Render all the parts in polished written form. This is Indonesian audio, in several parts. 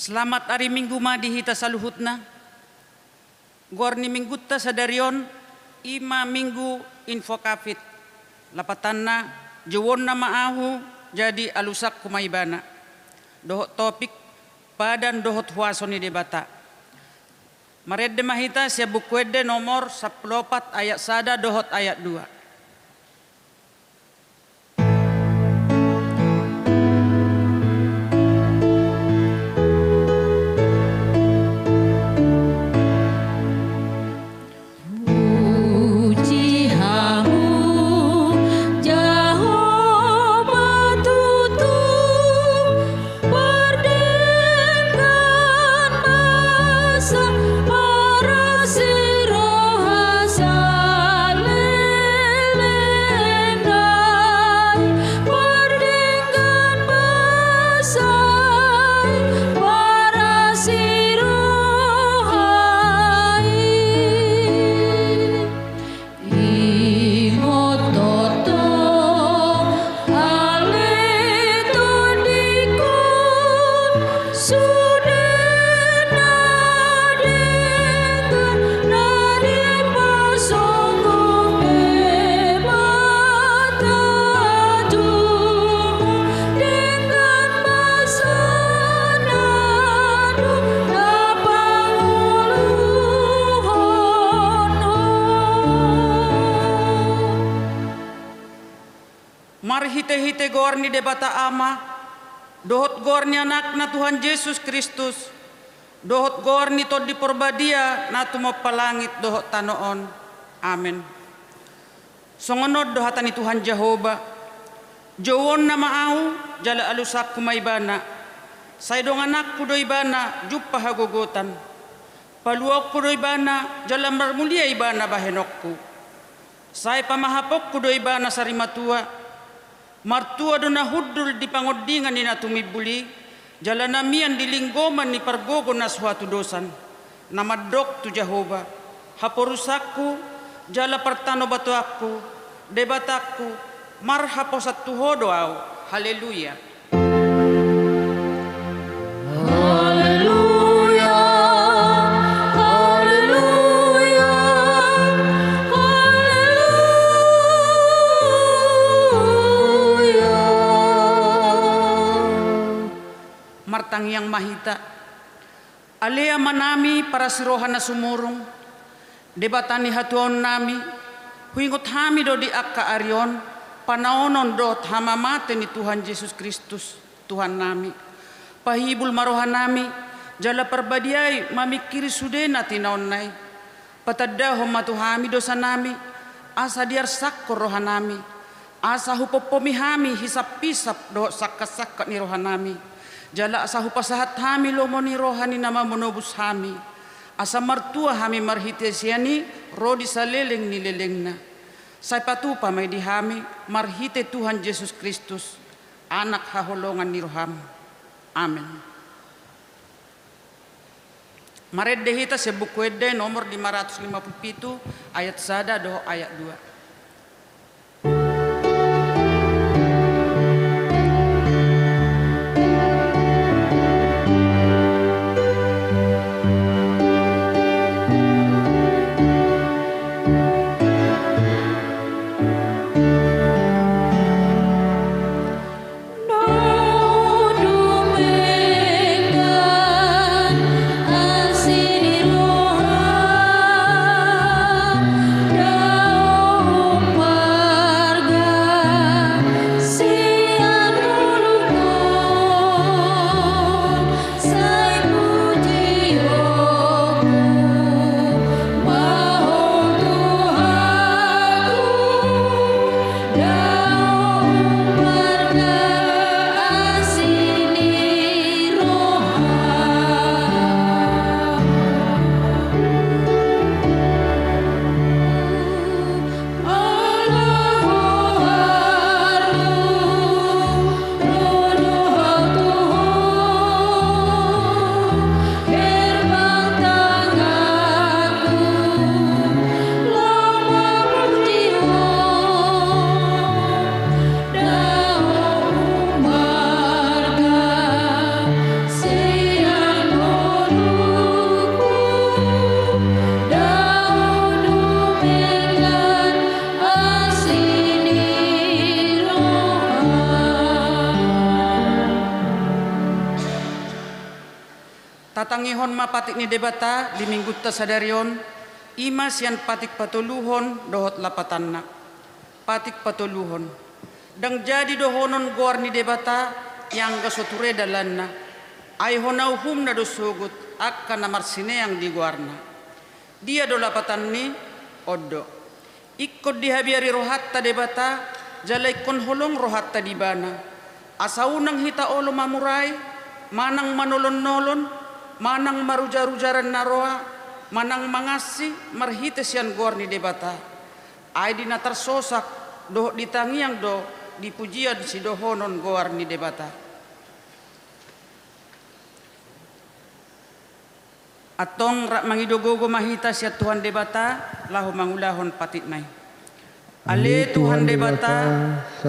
Selamat hari Minggu madi hita saluhutna. Gorni minggutta sadarion ima minggu info kafit. Lapatanna jewonna maahu jadi alusak kumaibana. Dohot topik padan dohot huasoni debata. Maredde mahita sia bukuede nomor 14 ayat sada dohot ayat 2. Hite-hite gorni debata ama, dohot gorni anakna Tuhan Yesus Kristus, dohot gorni tod di porbadia na tumapalangit dohot tanoon. Amen. Songonod dohatani Tuhan Jehova, jowon na maaw, jala alusak kumaibana, saydong anak kudoibana, jupa hagugutan, paluok kudoibana, jala marmulia ibana bahenokku, say pamahapok kudoibana sarimatua, martua dona hudul di pangodingan ni natumibuli, jalanamian di linggoman ni pargogo na suatu dosan, namadok tu Jehova, haporusakku, jala partano batu aku, debatakku, marhapo satu hodoau, haleluya. Martang yang mahita alea manami para sirohan na sumurong debatani hatuon nami huingot hami do di akka arion panaonon dot hamamate ni Tuhan Yesus Kristus Tuhan nami pahibul marohan nami jala perbadiai mamikiri sudena tinaonnai patadaho matuhami dosa nami asa diar sakko rohan nami asa hupopomi hami hisap-pisap do sakka-sakka ni rohan nami jala asa hupasahat hami lomoni rohani nama monobus hami asa martua hami marhitesiani rodi saleleng ni lelengna say patupa may di hami marhite Tuhan Yesus Kristus anak haholongan ni roham. Amen. Maredde hita sa bukuede nomor 557 ayat sada do ayat 2. Oh Mama patik ni debata di minggu tasadarion ima sian patik patuluhon dohot lapatanna. Patik patuluhon. Dang jadi dohonon gor ni debata yang gasoture dalanna. Ai honau hum na dosugut akka namar sineang di guarna. Dia do lapatan ni oddo. Ikut dihabiari rohatta debata jalai kon holong rohatta di bana. Asaunang hita olo mamurai manang manolon-nolon manang marujar-rujaran naroa manang mangasi marhite sian gor ni debata. Ai dinatar sosak do ditangiang do dipujian si dohonon gor ni debata. Atong rak mangidogogo mahita siya Tuhan debata lahu mangulahon patit nay. Ale Tuhan debata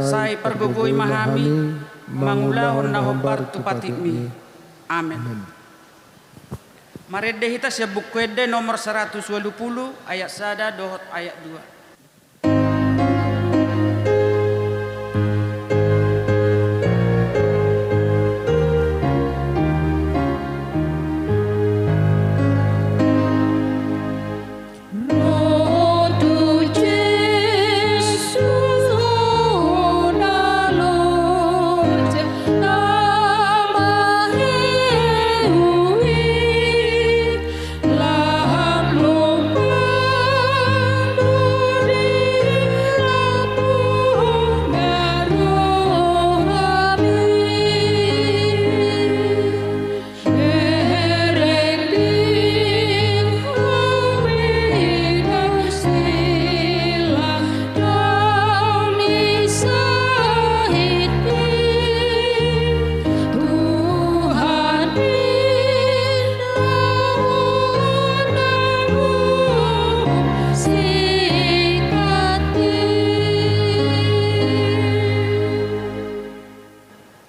say pergogoy mahami mangulahon nahobar tu patit mi. Amen. Maredde hita siya bukwede nomor 120 ayat 1 dohot ayat 2.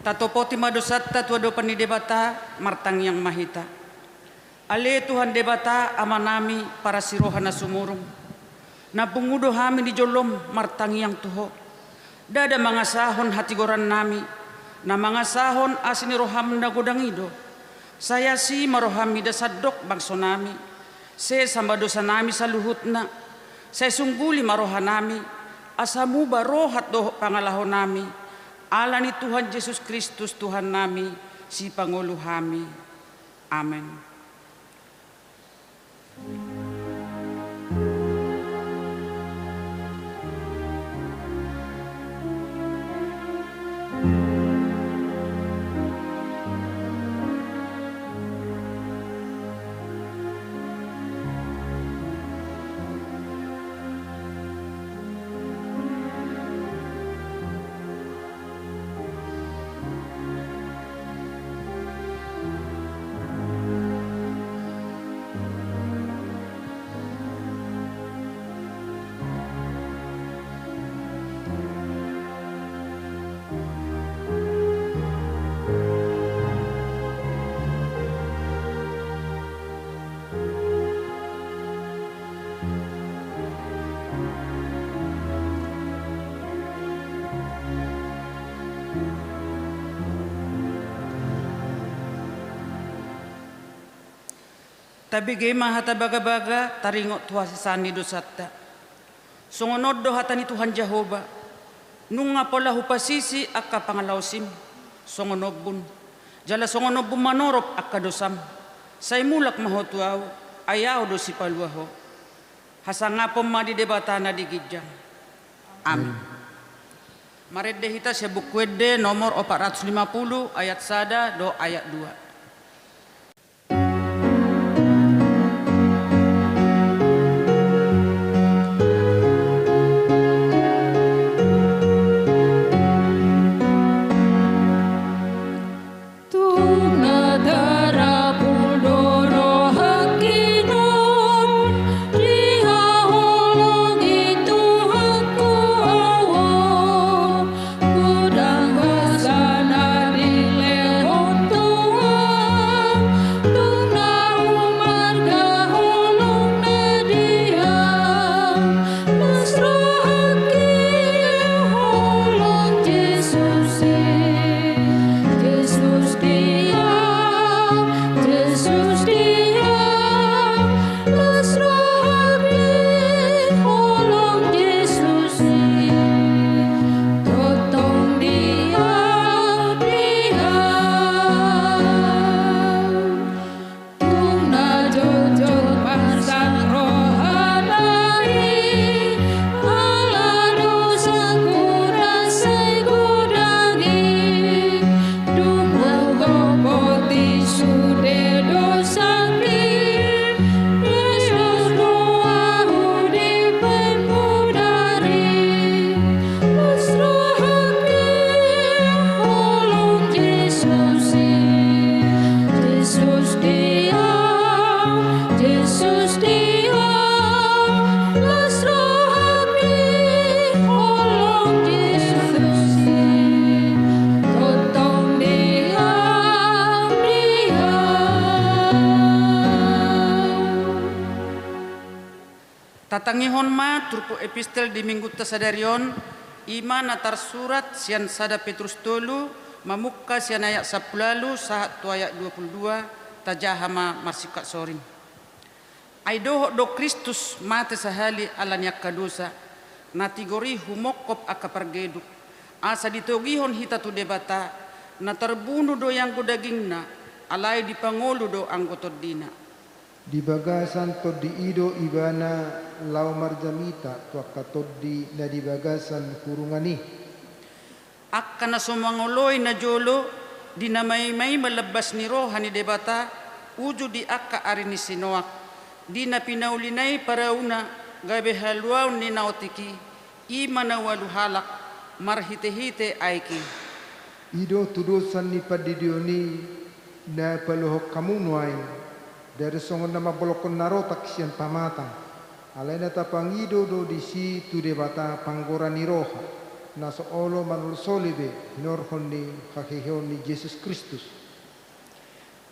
Tatopoti madosatta tuado panidebata martang yang mahita. Ale Tuhan debata amanami para sirohana sumurung. Na pungudo hami di jolom martang yang tuho. Dada mangasahon hati goran nami. Na mangasahon asini roham na godangido. Saya si marohami dasadok bangso nami. Se samba dosa nami sa luhut na. Saya sungguli marohanami. Asamu barohat do pangalahon nami. Allah ni Tuhan Yesus Kristus Tuhan nami si Pangulo hami. Amen. Tabi gema hata baga-baga taringot tuha sani dosatta. Songonod do hata ni Tuhan Jehova. Nunga pola hupasisi akka pangalausim. Songonobun. Jala songonobun manorop akka dosam. Say mulak mahotuaw. Ayaw do si paluaho. Hasangapom madi debatana di gijang. Amin. Maredde hita siya bukwede nomor 450 ayat 1 do ayat 2. Udang sana di lehon tua Tatangihon ma turpu epistel di minggu tasadarion ima natar surat sian sada Petrus tolu mamukka sian ayat 10 sahat tu ayat 22 tajahama marsika soring. Aidoho do Kristus mate sahali alanyak kadosa natigori humokop akapargeduk asa ditogihon hita tu debata na terbunuh do yang dagingna alai dipangolu do anggoto dina. Di bagasan to di ido ibana lau marjamita tu akatoddi na di bagasan kurungani. Akka na sumangoloy na jolo dinamay-may malabas ni rohani debata uju di akka ari ni sinoak di na pinaulinay parauna gabe halwaw ni naotiki ima na waluhalak marhite-hite aiki. Ido tudusan ni padidioni na paluhok kamunuay dari songon nama bolokon narotak sian pamatang alai na tapangido do di si tu debata panggora ni roha na soolo manul solibe norhon ni hakihon ni Yesus Kristus.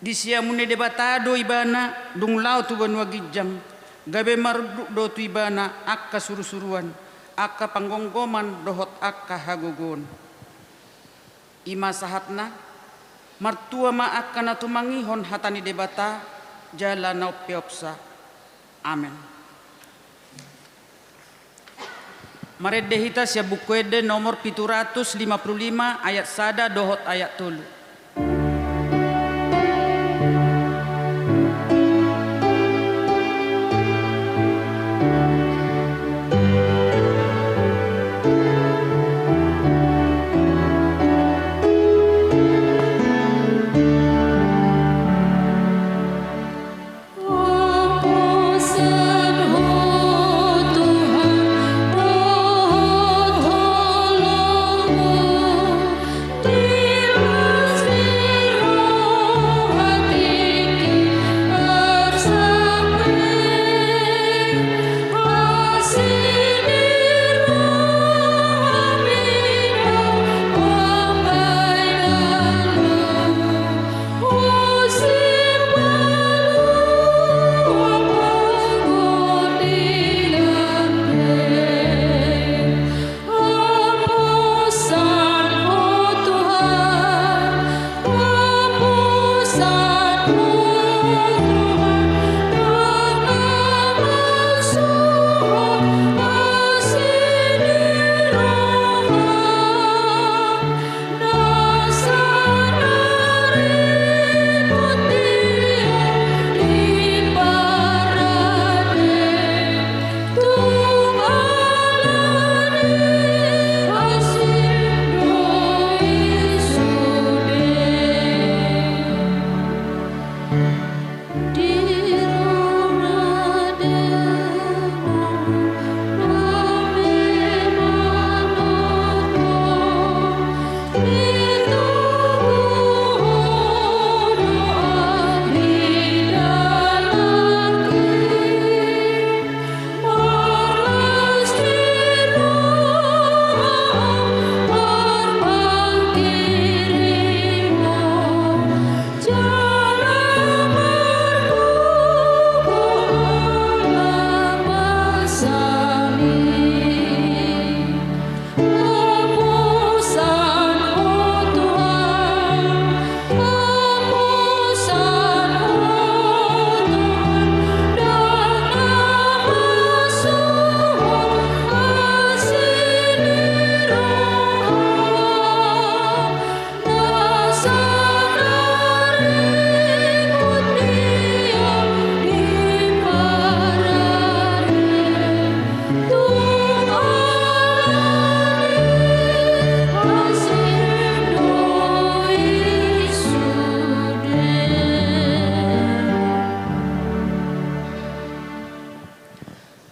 Di siamune debata do ibana dung lau tu banua gijam gabe marduk do tu ibana akka suru-suruan akka panggonggoman dohot akka hagogon. Ima sahatna martua ma akka na tumangihon hatani debata jala na piopsa. Amen. Maredde hita sia bukuede nomor 755 ayat sada dohot ayat tulu.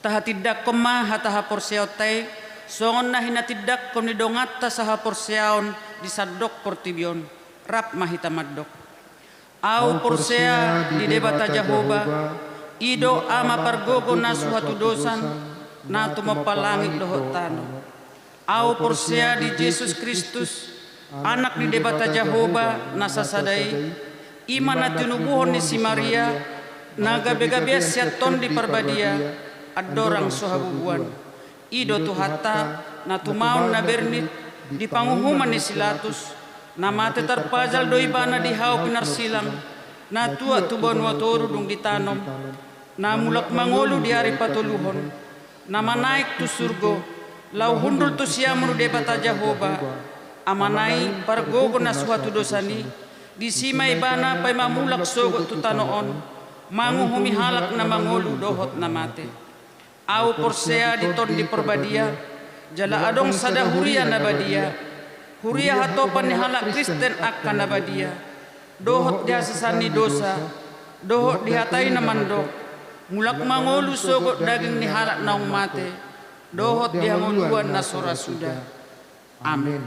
Tahatidak koma hataha porseotai songon na hinatidak kom ni dongat ta saha porseaon di sadok portibion rap mahita maddok au porsea di debata Jahoba ido ama pargogo na suatu dosan na tumapalangit dohotano au porsea di Yesus Kristus anak di debata Jahoba na sasadai iman na tinubuhon ni si Maria na gabe-gabe siaton di parbadia adorang sohabubuan. Ido tu hatta na tumaun na bernit di panguhuman ni silatus. Na mate terpajal doi bana di hau pinarsilang. Na tua tuban watoru dung ditanom. Na mulak mangolu di hari patuluhon. Na manaik tu surgo. Lau hundul tu siamru debata Jehovah. Amanai pargogo na suatu dosani. Di simai bana pai mamulak sogot tu tanoon. Mangu humi halak na mangolu dohot na mate. Au porsea di ton di perbadia. Jala adong sada huria na badia. Huria hatopan ni halak Kristen akan na badia. Dohot dia sesani dosa. Dohot dihatai na mandok. Mulak mangolu sogot daging ni halak naung mate. Dohot dia ngoluan na sora sudah. Amin.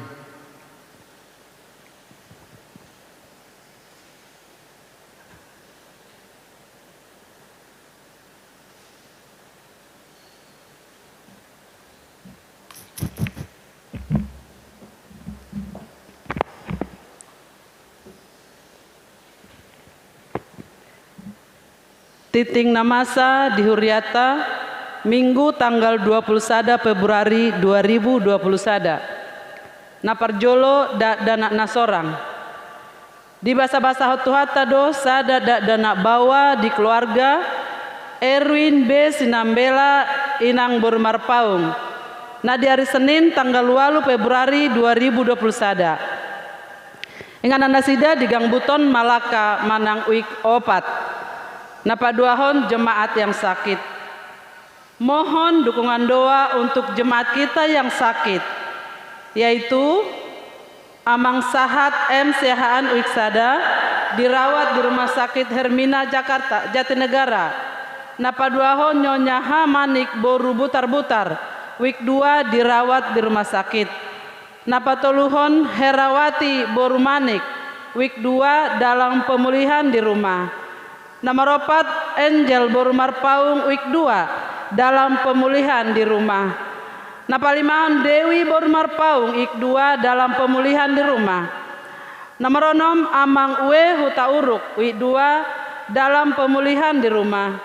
Titing namasa di Huriata Minggu tanggal 21 Februari 2021. Naparjolo dana nasorang. Di basa-basa hotuhata do sada dana bawa di keluarga Erwin B. Sinambela Inang Bormarpaung. Nah di hari Senin tanggal 8 Februari 2021. Ingan nasida di Gang Buton Malaka Manang Uik Opat. Napaduahon jemaat yang sakit. Mohon dukungan doa untuk jemaat kita yang sakit, yaitu Amang Sahat M. Sehaan Uiksada dirawat di Rumah Sakit Hermina Jakarta Jatinegara. Napaduahon Nyonya H. Manik Boru Butar-Butar Wik 2 dirawat di rumah sakit. Napatoluhon Herawati Boru Manik Wik 2 dalam pemulihan di rumah. Namaropat Angel Borumarpaung Wik 2 dalam pemulihan di rumah. Napalimaon Dewi Borumarpaung Wik 2 dalam pemulihan di rumah. Namaronom Amang Uwe Hutauruk Wik 2 dalam pemulihan di rumah.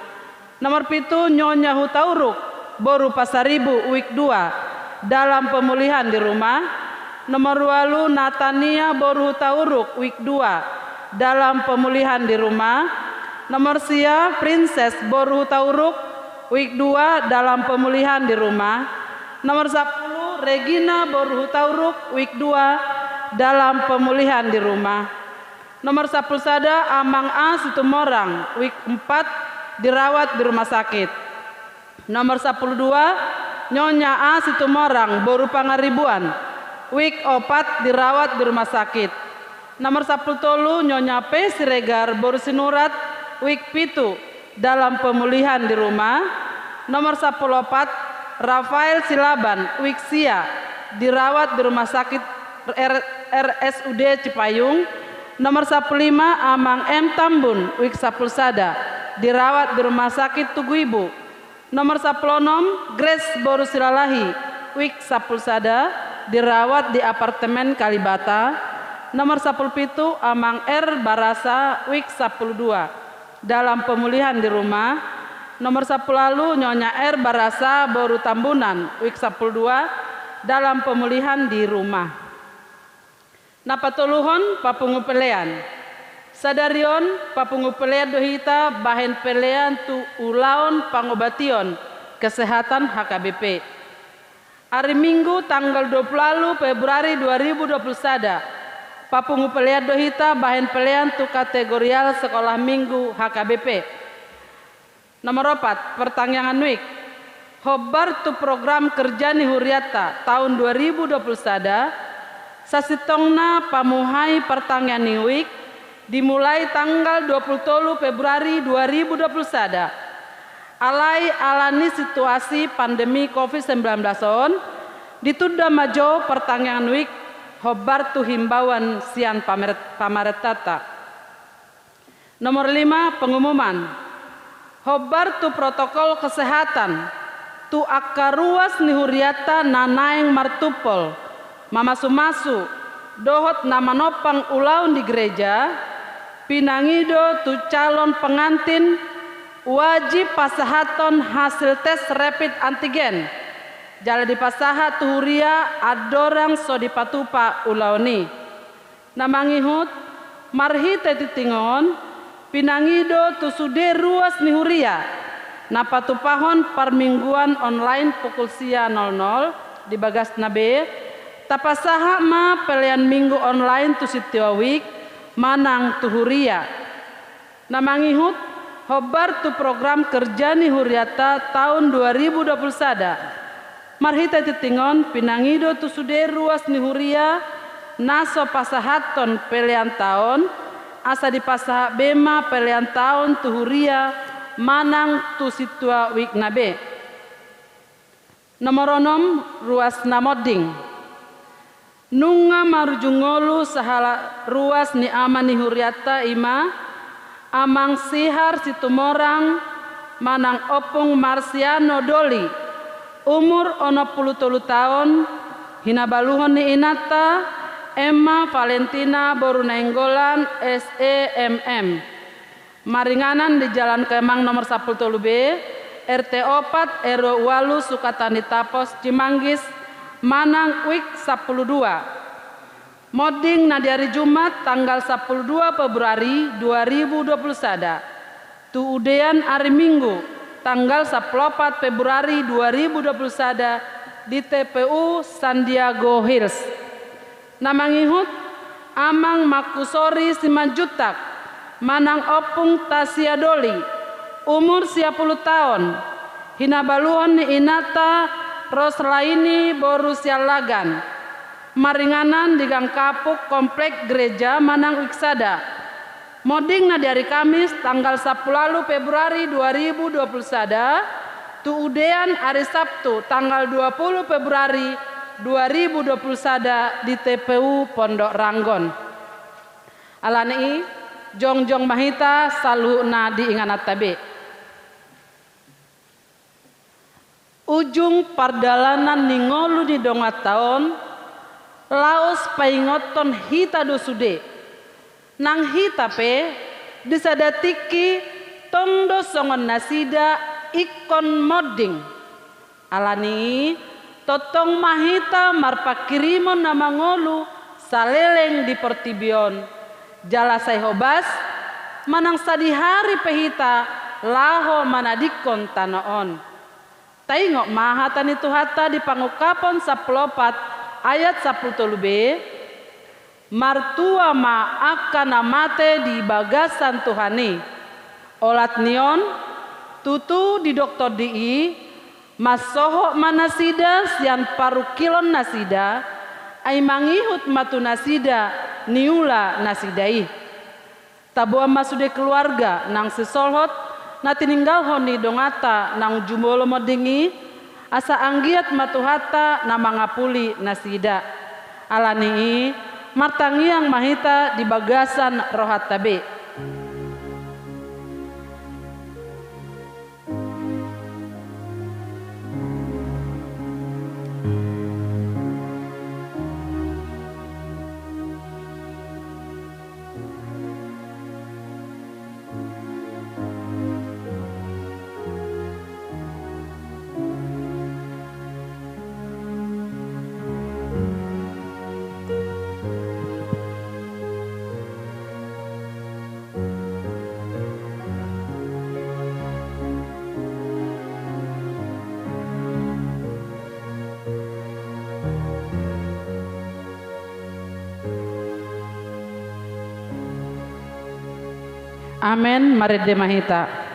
Nomor 7 Nyonya Hutauruk Boru Pasaribu Wik 2 dalam pemulihan di rumah. Nomor 8 Natania Boru Hutauruk Wik 2 dalam pemulihan di rumah. Nomor sia Princess Boru Tauruk Wik 2 dalam pemulihan di rumah. Nomor 10 Regina Boru Tauruk Wik 2 dalam pemulihan di rumah. Nomor 10 sada Amang A Situmorang Wik 4 dirawat di rumah sakit. Nomor 12 Nyonya A Situmorang Boru Pangaribuan Wik 4 dirawat di rumah sakit. Nomor 10 tolu Nyonya P Siregar Boru Sinurat Wik 7 dalam pemulihan di rumah. Nomor 14 Rafael Silaban Wik Sia dirawat di rumah sakit RSUD Cipayung. Nomor 15 Amang M Tambun Wik 10 sada dirawat di rumah sakit Tugu Ibu. Nomor 16 Grace Boru Silalahi Wik 10 sada dirawat di apartemen Kalibata. Nomor 17 Amang R Barasa Wik 12 dalam pemulihan di rumah. Nomor 10 lalu Nyonya R Barasa Boru Tambunan Wik 12 dalam pemulihan di rumah. Napatuluhon papungu pelean. Sadarion papungu pelean dohita bahen pelean tu ulaon pangobation kesehatan HKBP. Hari Minggu tanggal 20 Februari 2021. Papungu pelean dohita bahen pelean tu kategorial sekolah minggu HKBP. Nomor 4 pertanyaan wik. Hobar tu program kerja ni Huriata tahun 2021 sasitongna pamuhai pertanyaan ni wik dimulai tanggal 23 Februari 2021. Alai alani situasi pandemi COVID-19 on ditunda majo pertanyaan wik hobar tu himbauan sian pamaretata. Nomor 5 pengumuman. Hobar tu protokol kesehatan tu akaruas ni Huriata nanaeng martupol mamasumasu dohot nama nopang ulaun di gereja pinangido tu calon pengantin wajib pasahaton hasil tes rapid antigen. Jala di pasaha tuhuria adorang so dipatupa ulaoni. Namangihut marhita titingon pinangido tusude ruas nihuria. Napatupahon parmingguan online pukul sia 00 di bagas nabe. Tapasaha ma pelian minggu online tu sitiawik manang tuhuria. Namangihut hobar tu program kerja ni huriata tahun 2021. Marhita titingon pinangido tu sude ruas ni huria naso pasahaton pelian tahun asa di pasaha bema pelian tahun tu huria manang tu situa wik nabe. Nomoronom ruas namoding. Nunga marujungolu sahala ruas ni ama ni huriata ima amang sihar situmorang manang opung Marsiano Doli umur 63 tahun hinabaluhon ni inata Emma Valentina Borunainggolan SEMM maringanan di Jalan Kemang nomor 10B RT 4 RW 8 Sukatani Tapos Cimanggis Manang Wik 12 Moding na di hari Jumat tanggal 12 Februari 2021. Tu udean hari Minggu tanggal 14 Februari 2021 di TPU Sandiago Hills. Namangihut amang makusori Simanjutak manang opung Tasia Doli umur 10 tahun hinabaluhon ni inata Roslaini Borussia Lagan maringanan di Gang Kapuk Komplek Gereja Manang Wiksada. Moding na di hari Kamis tanggal 10 Februari 2021 tu udean hari Sabtu tanggal 20 Februari 2021 di TPU Pondok Ranggon. Alani jongjong mahita saluna di inganat tabe. Ujung pardalanan ningolu di dongat tahun laos paingoton hita dosude nang hita pe disadatiki tondo songon nasida ikon moding alani totong mahita marpakirimon nama ngolu saleleng di pertibion jala sayhobas manang sadihari pehita laho manadikon tanaon taingok mahatan itu hata di pangukapon 14 ayat 10b martua ma akan amate di bagasan Tuhani olat nion tutu di doktor di masoho manasida sian paru kilon nasida ay mangihut matu nasida niula nasidai tabua masude keluarga nang sisolhot na tininggal honi dongata nang jumbolo modingi asa anggiat matuhata na mangapuli nasida alani martangiang mahita di bagasan rohat tabe. Amen. Mari demahita.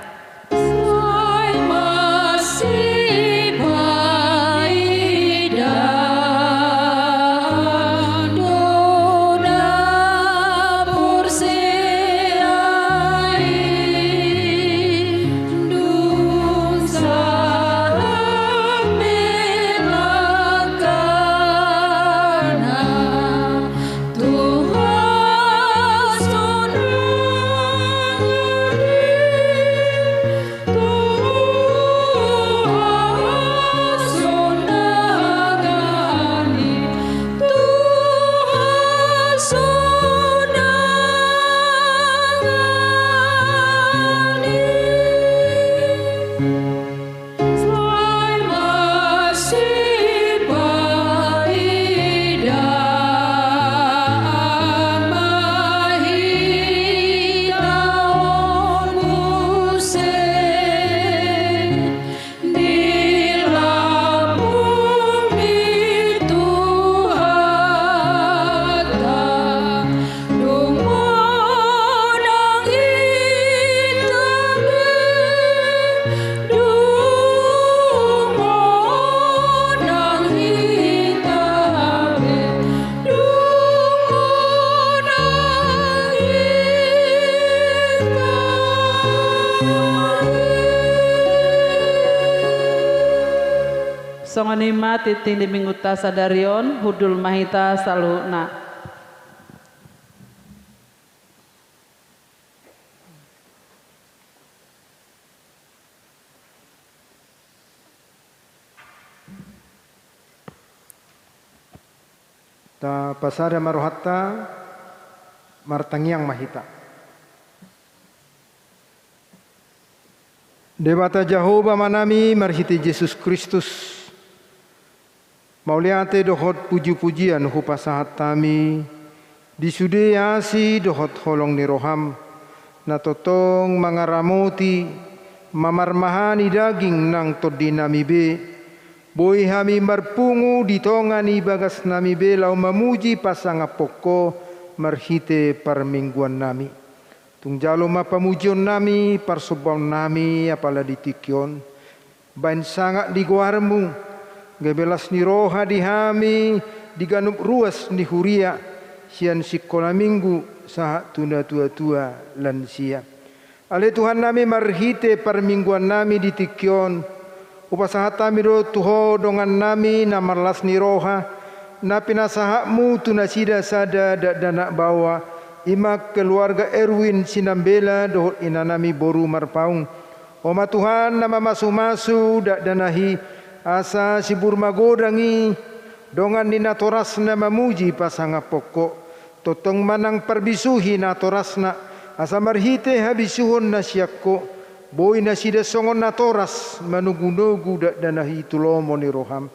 songonima titing di mingguta sadarion hudul mahita saluna. Ta pasada marohatta martangiang mahita. Dewata Jehovah manami marhiti Yesus Kristus. Mauliate dohot puji-pujian hupasahat tami. Disudeasi dohot holong ni roham. Natotong mangaramoti mamarmahani daging nang todinami be. Boy hami marpungu ditongani bagas nami be lau mamuji pasangapoko marhite parmingguan nami. Tungjalo mapamujion nami, parsubaw nami, apala ditikyon. Bain sangak di guarmu, gebelas ni roha di hami, diganup ruas ni huria, sian sikola minggu, sahat tunda tua-tua lansia. Ale Tuhan nami marhite parmingguan nami ditikyon, upasahat nami do tuho dongan nami namarlas ni roha, na pinasahatmu tunasida sada danak bawa, imak keluarga Erwin Sinambela dohot inanami boru marpaung. Oma Tuhan nama masu-masu dak danahi asa sibur magodangi dongan ninatorasna mamuji pasanga pokok. Totong manang perbisuhi natorasna asa marhite habisuhon nasyakko. Boy nasida songon natoras manugu-nugu dak danahi tulomo ni roham.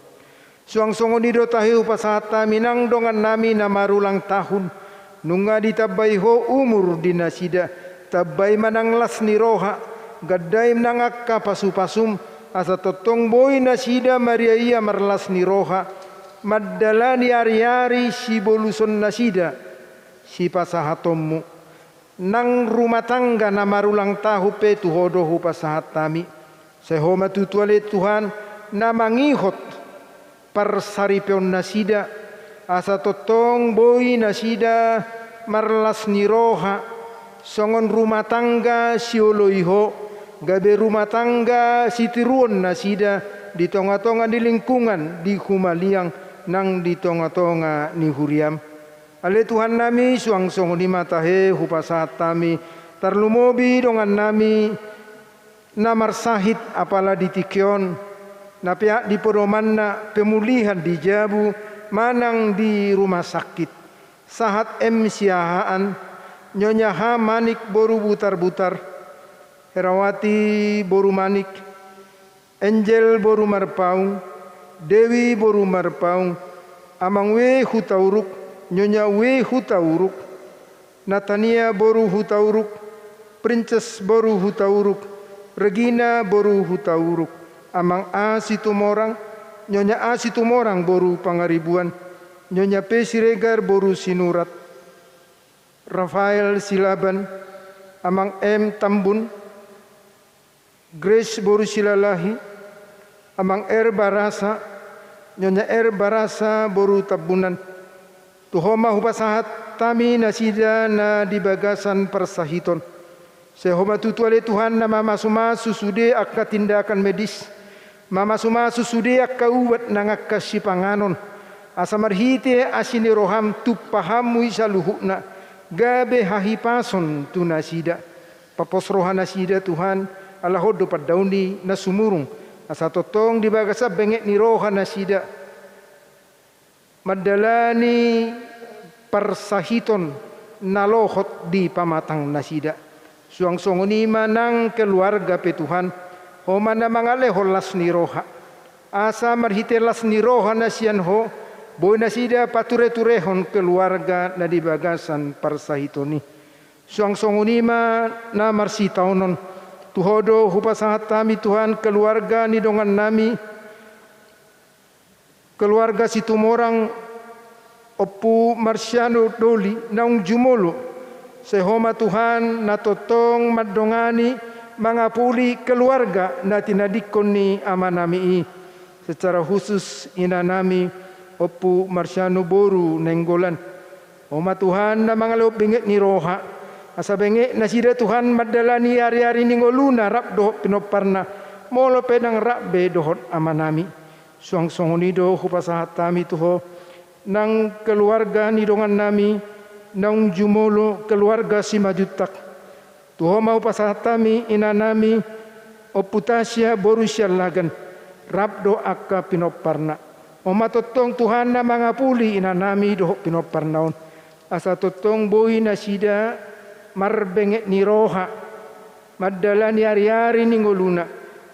Suang songon nido tahiu pasata minang dongan nami namarulang tahun. Nunga ditabay ho umur dinasida tabay manang las ni roha gadday nangak kapasupasum asa totong boy nasida Maria iya marlas ni roha maddalani ari-ari si boluson nasida si pasahatommu nang rumah tangga na marulang tahu pe tuhodohu pasahat tami sehoma tutuale Tuhan na mangihot parsaripion nasida asa totong boy nasida marlas ni roha songon rumah tangga sioloiho gabe rumah tangga sitiruon nasida di tonga-tonga di lingkungan di humaliang nang di tonga-tonga ni huriam. Ale Tuhan nami suang songon di matahe hupasahat tami tarlumobi dongan nami namar sahid apala ditikyon na pihak di pedomanna pemulihan di Jabu manang di rumah sakit sahat siahaan nyonya ha manik boru butar-butar Herawati boru manik Angel boru marpaung Dewi boru marpaung amang we hutauruk nyonya we hutauruk Natania boru hutauruk Princess boru hutauruk Regina boru hutauruk amang asitumorang nyonya asitumorang boru pangaribuan Nyonya P. Siregar boru sinurat Rafael Silaban amang M. Tambun Grace boru silalahi amang R. Barasa Nyonya R. Barasa boru tabunan tuhoma hupasahat tami nasida na dibagasan persahiton sehoma tutuale Tuhan nama masu-masu sude akka tindakan medis mamasu-masu sude akka uwat nangakka sipanganon asa marhite asini roham tu pahamu isaluhukna gabe hahipason tu nasida papos roha nasida Tuhan Allah hodo padauni nasumurung asa totong dibagasa bengek ni roha nasida madalani persahiton nalohot di pamatang nasida suang songoni manang keluarga pe Tuhan homana mangale holas ni roha asa marhite las ni roha nasian ho boy nasida pature-turehon keluarga na di bagasan parsahitoni. Suang songunima na marsitaunon. Tuhodo hupasahat tami Tuhan keluarga ni dongan nami. Keluarga situmorang opu Marsiano Doli naung jumolo. Sehoma Tuhan na totong madongani mangapuli keluarga na tinadikon ni amanami. Secara khusus ina nami Opu Marsiano boru nenggolan. Oma Tuhan na mangalop bengek ni roha. Asa bengek nasida Tuhan madalani hari-hari ningoluna rap dohot pinoparna. Molo pedang rap be dohot amanami. suang songonido hupasahat tami tuho nang keluarga nidongan nami nang jumolo keluarga si majutak tuho mau pasahat tami inanami oputasia borusia lagan rabdo akka pinoparna oma totong Tuhan na mangapuli inanami doho pinoparnaon asa totong boy na sida marbenget ni roha madalani ari-ari ningoluna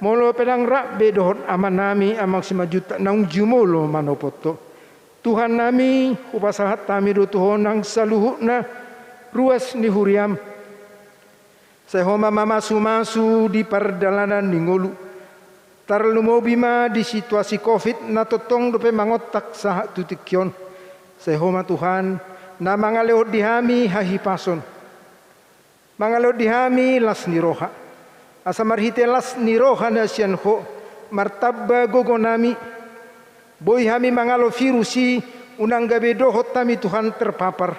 molo pedang rabbe dohot amanami amang simajuta nang jumolo manopoto Tuhan nami upasahat tami do Tuhan nang saluhutna ruas ni huriam sehoma mamasu-masu di perdalanan ningolu tarlumobima di situasi covid na totong dope mangotak saha tutikyon sehoma Tuhan na mangalehot dihami hahipason mangalehot dihami las niroha asa marhite las niroha na sianho martabba gogonami boy hami mangalo virusi unang gabe dohot tami Tuhan terpapar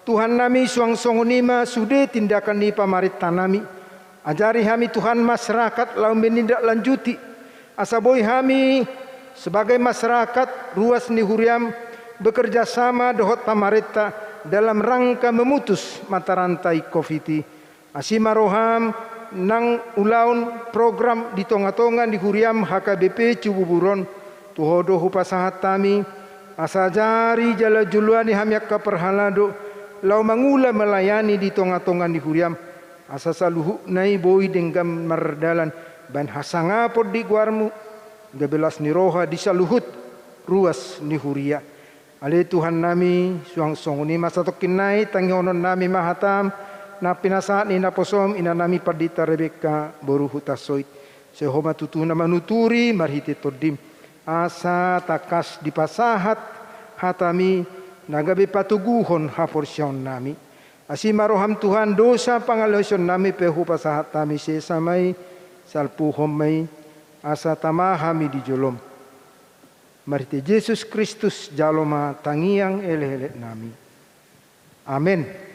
Tuhan nami suang songonima sude tindakan ni pamarit tanami ajari hami Tuhan masyarakat lau menindak lanjuti asa boy hami sebagai masyarakat ruas ni huriam bekerja sama dohot pamarita dalam rangka memutus mata rantai covid asima roham nang ulaun program di tonga-tonga di huriam HKBP Cibuburon tuhodo hupasahat tami asa jari jala juluani hamyak ka perhalado lau mangula melayani di tonga-tonga di huriam asa saluhu nai boy denggam mardalan ban hasangapod di guarmu gabelas ni roha di saluhut ruas ni huria ale Tuhan nami suang songoni masa tokin nai tangionon nami mahatam na pinasaat ni naposom ina nami padita Rebeka boru hutasoit sehoma tutuna manuturi marhite todim asa takas dipasahat hatami nagabe patuguhon haporsyon nami asima roham Tuhan dosa pangalosyon nami pehu pasahat tami sesamai salpuhom mai asa tamahami di jolom marite Yesus Kristus jaloma tangiang ele-ele nami amin.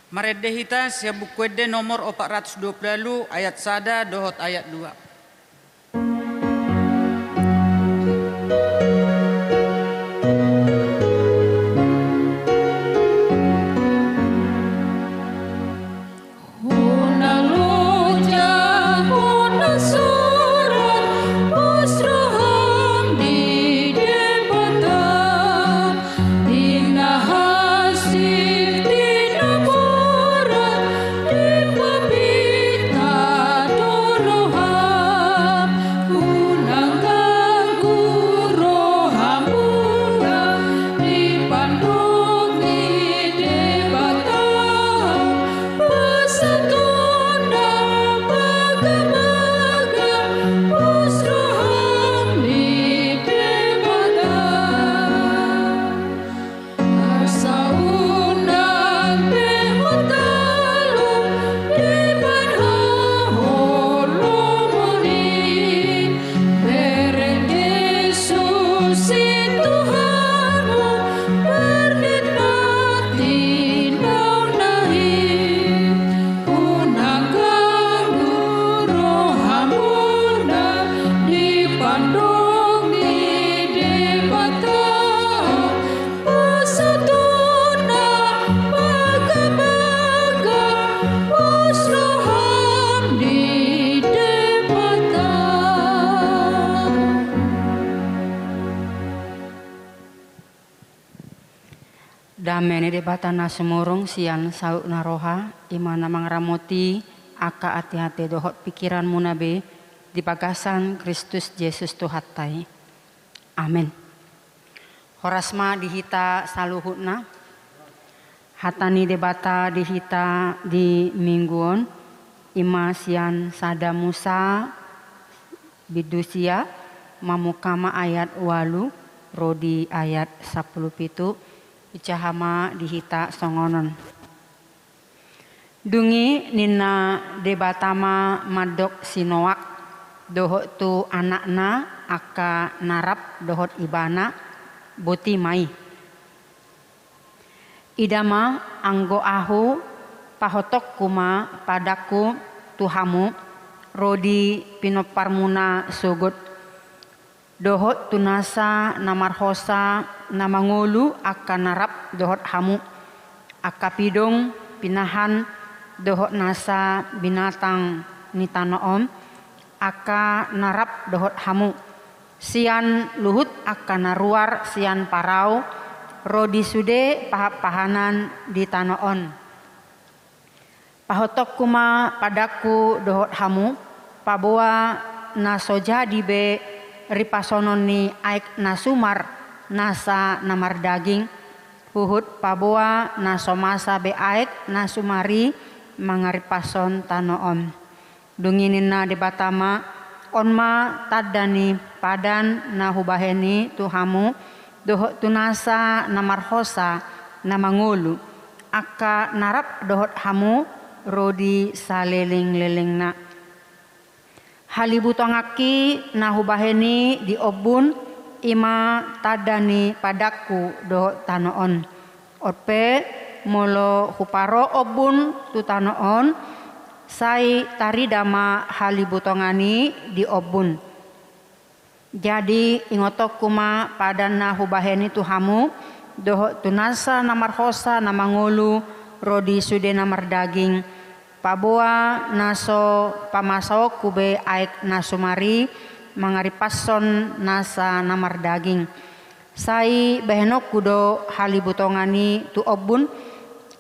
Maredehita sia bukuede nomor 420 ayat 1 dohot ayat 2. Damene de batana semurung sian sauk naroha imana mangramoti aka hati-hati dohot pikiran munabe di pagasan Kristus Yesus Tuhatai. Amin. Horasma dihita saluhutna hatani debata dihita di mingguon ima sian sada Musa bidusia mamukama ayat 8 rodi ayat 17 Icahama dihita songonon. Dungi nina debatama madok sinoak dohot tu anakna aka narap dohot ibana boti mai. idama anggo ahu pahotok kuma padaku tuhamu rodi pinoparmuna sugut dohot tunasa namarhosa namangulu akan narap dohot hamu akapidong pinahan dohot nasa binatang nitanoom aka narap dohot hamu sian luhut akan naruar sian parau rodi sude pahanan di tanoon pahotok kuma padaku dohot hamu paboa nasoja dibe ripasonon ni aik nasumar nasa namar daging huhut paboa nasomasa be aik nasumari mangaripason tanoon dunginin na debatama onma tadani padan na hubaheni tuhamu dohot tunasa namarhosa namangulu aka narap dohot hamu rodi saleling-leling na halibutangaki na hubaheni di obun ima tadani padaku dohot tanoon otpe molo huparo obun tu tanoon sai taridama halibutongani di obun jadi ingotok kuma padana hubaheni tuhamu dohot tunasa namarhosa namangulu rodi sude namar daging paboa naso pamasok kube aik nasumari mangaripason nasa namar daging sai behenok kudo halibutongani tu obun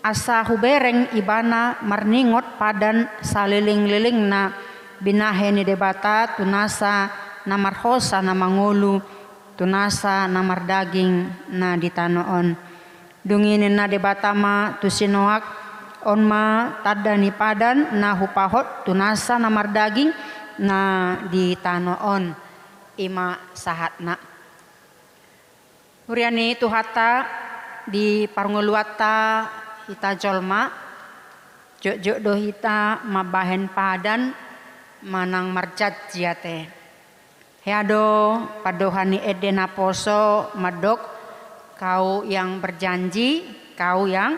asa hubereng ibana marningot padan saliling-liling na binaheni debata tunasa namarhosa namangulu tunasa namar daging na ditanoon dunginin na debatama tusinoak onma tadani padan na hupahot tunasa namar daging na ditanoon ima sahatna uriani tuhata di parnguluata hita jolma jok do hita mabahen padan manang marjat jiate heado padohani edena poso madok kau yang berjanji kau yang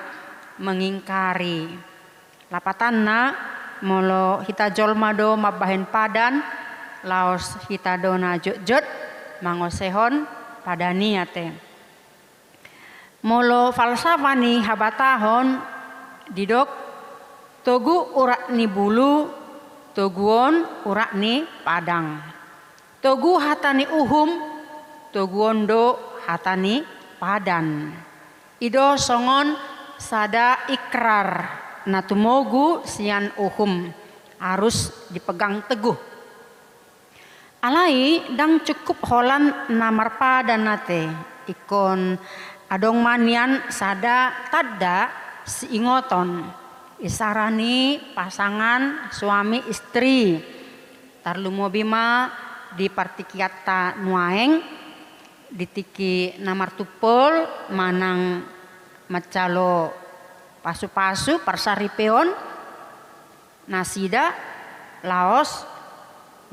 mengingkari lapatanna molo hita jolma do mabahen padan laos hita dona jot mangosehon padaniate molo falsafani habatahon didok togu urak ni bulu toguon urak ni padang togu hatani uhum toguon do hatani padan ido songon sada ikrar natumogu sian uhum harus dipegang teguh alai dang cukup holan namar padan nate ikon adong manian sada tadda siingoton isarani pasangan suami istri tarlumobima di partikiata nuaeng ditiki namar tupol manang macalo pasu-pasu parsaripeon nasida laos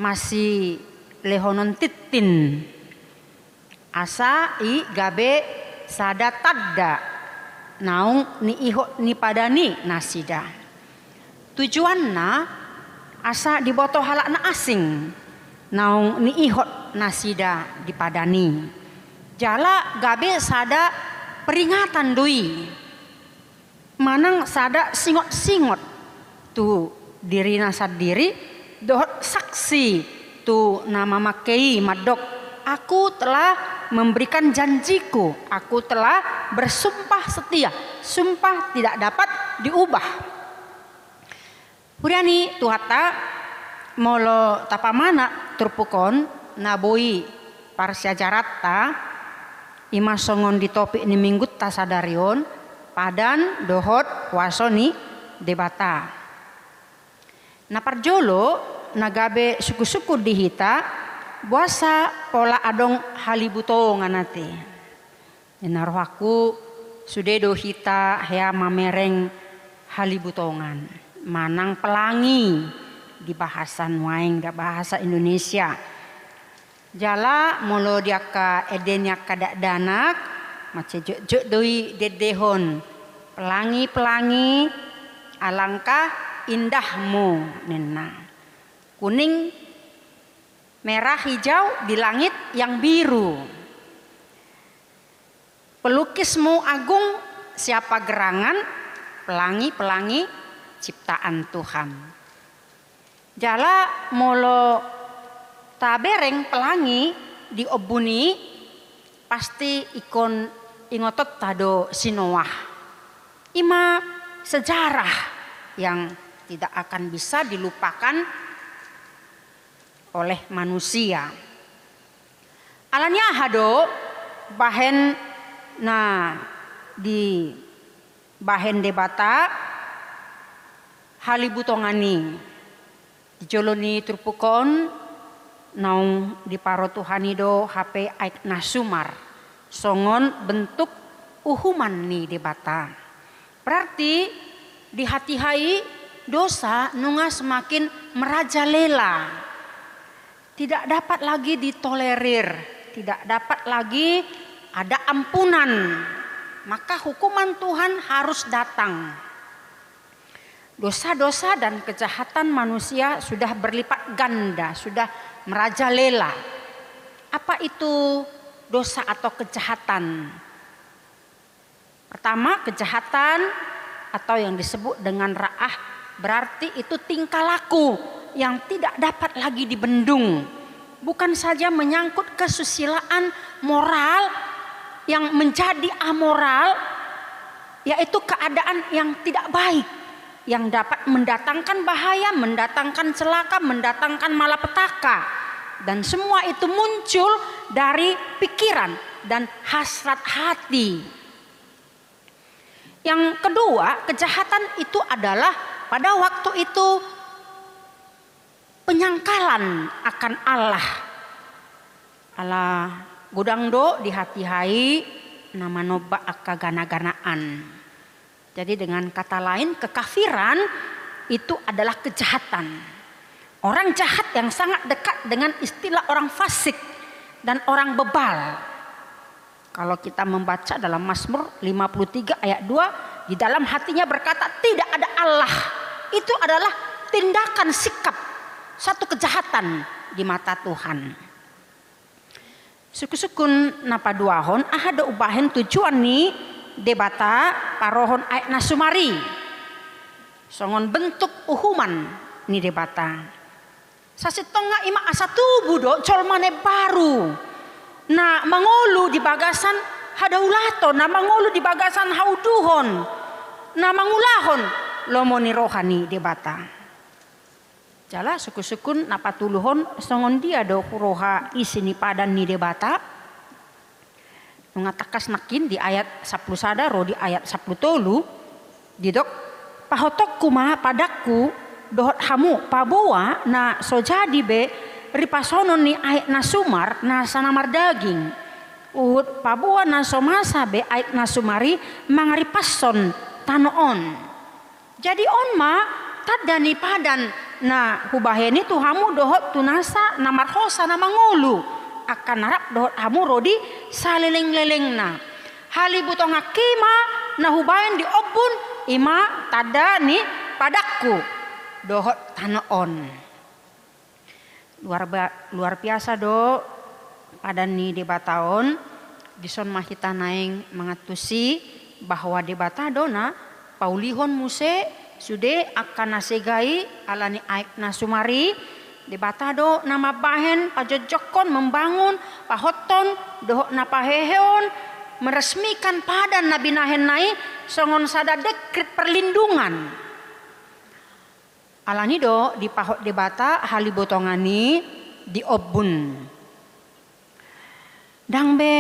masih lehonon titin asa i gabe sada tadda naung ni iho ni padani nasida tujuanna asa diboto halakna asing naung ni iho nasida dipadani jala gabe sada peringatan dui manang sada singot-singot tu diri nasad diri dohot saksi tu nama makei madok aku telah memberikan janjiku, aku telah bersumpah setia, sumpah tidak dapat diubah. Huriani tuhata molo tapamana turpukon naboi parsyajarata ima songon di topik ni minggut tasadarion padan dohot wasoni debata. Naparjolo nagabe suku-suku dihita buasa pola adong halibutongan nate. Narohaku sudedo hita hea mamereng halibutongan. Manang pelangi di bahasa Nuaeng da bahasa Indonesia. Jala molo diaka edenya kadak danak mace jok doi dedehon Pelangi-pelangi alangkah indahmu Nena. Kuning, merah, hijau di langit yang biru. Pelukismu agung, siapa gerangan? Pelangi-pelangi ciptaan Tuhan. Jala molo tabereng pelangi diobuni pasti ikon ingotot tado sinoah. Ima sejarah yang tidak akan bisa dilupakan oleh manusia. Alanya hado bahen di bahen debata halibutongani dijoloni turpukon naung di paro Tuhanido HP aik nasumar songon bentuk uhuman ni debata. Berarti di hati hai dosa nunga semakin merajalela. Tidak dapat lagi ditolerir, tidak dapat lagi ada ampunan. Maka hukuman Tuhan harus datang. Dosa-dosa dan kejahatan manusia sudah berlipat ganda, sudah merajalela. Apa itu dosa atau kejahatan? Pertama, kejahatan atau yang disebut dengan ra'ah berarti itu tingkah laku yang tidak dapat lagi dibendung. Bukan saja menyangkut kesusilaan moral yang menjadi amoral, yaitu keadaan yang tidak baik, yang dapat mendatangkan bahaya, mendatangkan celaka, mendatangkan malapetaka. Dan semua itu muncul dari pikiran dan hasrat hati. Yang kedua, kejahatan itu adalah pada waktu itu penyangkalan akan Allah. Allah gudang do di hati hai nama noba akka gana-ganaan. Jadi dengan kata lain kekafiran itu adalah kejahatan. Orang jahat yang sangat dekat dengan istilah orang fasik dan orang bebal. Kalau kita membaca dalam Mazmur 53 ayat 2, di dalam hatinya berkata tidak ada Allah. Itu adalah tindakan sikap satu kejahatan di mata Tuhan. Suku-sukun napa duahon ahada ubahen tujuan ni debata parohon ayat nasumari. Songon bentuk uhuman ni debata. Sasitonga ima asa tubuh do colmane baru. Na mangolu di bagasan hadaulato, na mangolu di bagasan hauduhon, na mangulahon lomoni rohani debata. Jala suku-sukun napatuluhon songon dia do kuroha isini padan ni debata. Mengatakas nakin di ayat 10 sadaro di ayat 10 tolu didok pahotok kuma padaku dohot hamu paboa na sojadi be ripasonon ni ayat nasumar na sanamar daging uhud paboa na somasa be ayat nasumari mangaripason tanoon. Jadi onma tadani padan na hubaheni tu hamu dohot tunasa na marhosa na mangulu akan narap dohot hamu rodi saleleng-leleng na halibutong hakima na hubahen di obun ima tada ni padaku dohot tanoon. Luar biasa do padan ni debataon dison mahita naeng mengatusi bahwa debatado na paulihon muse sude akan nasegai alani aik nasumari debatado nama bahen pajojokon membangun pahoton dohok napaheheon meresmikan padan nabi nahen nai songon sada dekret perlindungan alani do di pahot debata halibotongani di obun dangbe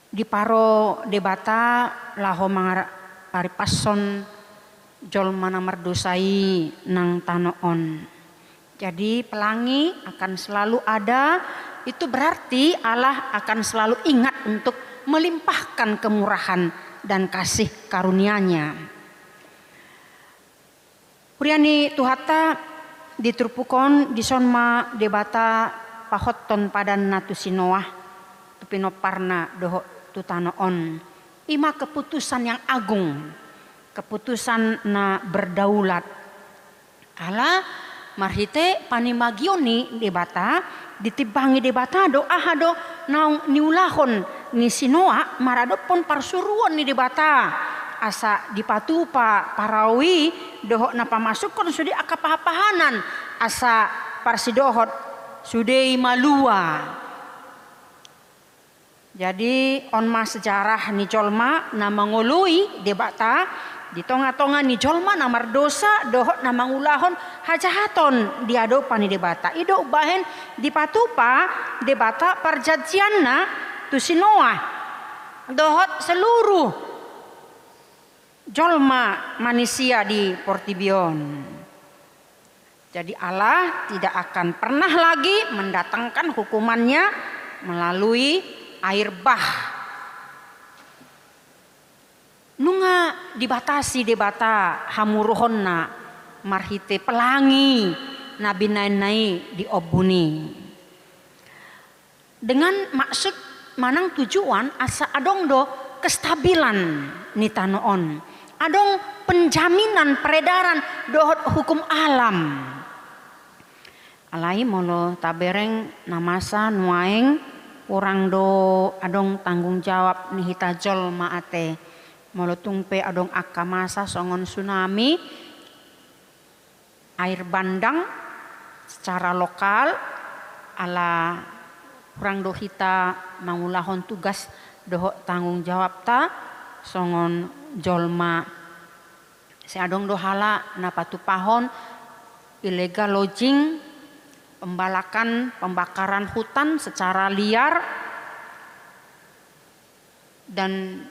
di paro debata laho paripason jol mana merdosai nang tanoon. Jadi pelangi akan selalu ada, itu berarti Allah akan selalu ingat untuk melimpahkan kemurahan dan kasih karunia-Nya. Puriani tuhata diturpukon disonma debata pahoton padan natusinoah tupino parna doho tutanoon. ima keputusan yang agung, keputusan na berdaulat. Ala marhite panimagioni debata ditibangi debata doa hado naung niulahon ni sinoa marado pon parsuruan ni debata asa dipatupa parawi dohok na pamasukon sudi akapahapahanan asa parsidohot sudei malua. Jadi onma sejarah ni jolma na mengului debata di tonga-tonga ni jolma na mardosa dohok na mangulahon hajahaton diado pani debata ido bahen dipatupa debata perjanjian na tusinoa dohot seluruh jolma manusia di Portibion. Jadi Allah tidak akan pernah lagi mendatangkan hukumannya melalui air bah. Nunga dibatasi debata hamuruhonna marhite pelangi nabi nai di obuni. Dengan maksud manang tujuan asa adong do kestabilan nitanoon. Adong penjaminan peredaran dohot hukum alam. Alai molo tabereng namasa nuaeng orang do adong tanggung jawab nihita jol maate. Molo tungpe adong akamasa songon tsunami air bandang secara lokal ala orang do hita mangulahon tugas dohot tanggung jawab ta songon jolma seadong dohala napatu pahon illegal lodging, pembakaran hutan secara liar, dan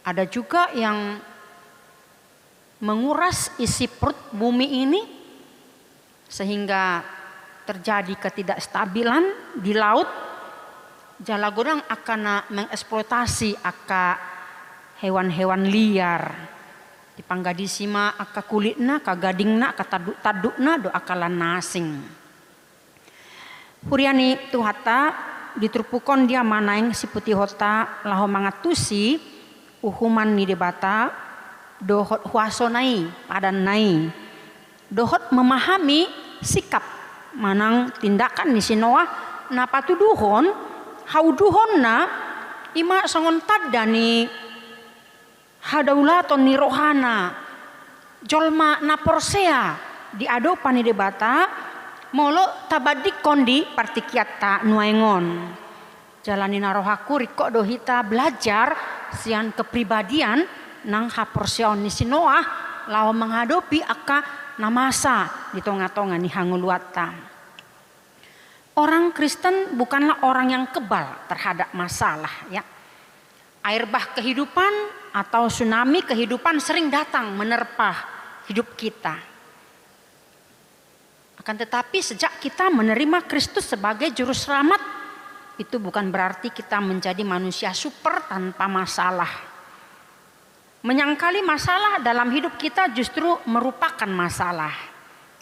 ada juga yang menguras isi perut bumi ini sehingga terjadi ketidakstabilan di laut. Jalagodang akan mengeksploitasi aka hewan-hewan liar. Dipanggadisima aka kulitna, ka gadingna, ka tadukna do akalan nasing. Huriani tuhata ditrupukon dia manaing si putih hota laho mangatusi uhuman ni debata dohot huasonai padan nai. Dohot memahami sikap manang tindakan ni sinoah na patuduhon hauduhonna ima songon tadda ni hadaulaton ni rohana jolma na porsea di ado pani debata molo tabadik kondi partikiata nuengon jalani narohaku riko dohita belajar sian kepribadian nang haporseon ni sinoah lawa menghadapi aka namasa di tonga-tonga ni hanguluata. Orang Kristen bukanlah orang yang kebal terhadap masalah, ya. Air bah kehidupan atau tsunami kehidupan sering datang menerpa hidup kita. Akan tetapi sejak kita menerima Kristus sebagai juru selamat, itu bukan berarti kita menjadi manusia super tanpa masalah. Menyangkali masalah dalam hidup kita justru merupakan masalah.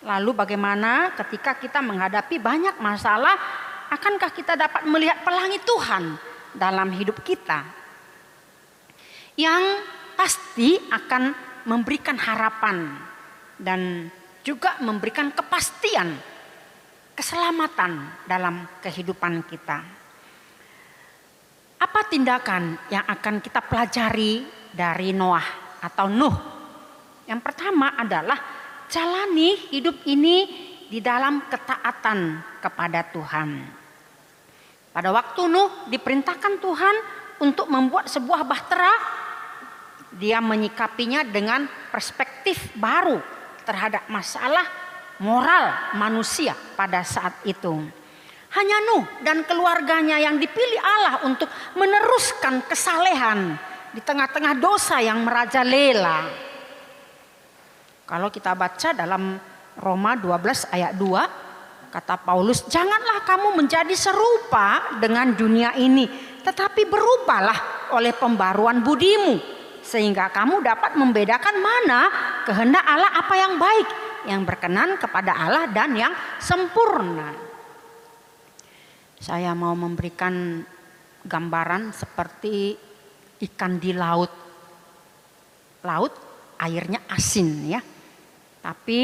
Lalu bagaimana ketika kita menghadapi banyak masalah, akankah kita dapat melihat pelangi Tuhan dalam hidup kita? Yang pasti akan memberikan harapan dan juga memberikan kepastian, keselamatan dalam kehidupan kita. Apa tindakan yang akan kita pelajari dari Noah atau Nuh? Yang pertama adalah jalani hidup ini di dalam ketaatan kepada Tuhan. Pada waktu Nuh diperintahkan Tuhan untuk membuat sebuah bahtera, dia menyikapinya dengan perspektif baru terhadap masalah moral manusia pada saat itu. Hanya Nuh dan keluarganya yang dipilih Allah untuk meneruskan kesalehan di tengah-tengah dosa yang merajalela. Kalau kita baca dalam Roma 12 ayat 2, kata Paulus, janganlah kamu menjadi serupa dengan dunia ini, tetapi berubahlah oleh pembaruan budimu, sehingga kamu dapat membedakan mana kehendak Allah, apa yang baik, yang berkenan kepada Allah dan yang sempurna. Saya mau memberikan gambaran seperti ikan di laut. Laut airnya asin ya. Tapi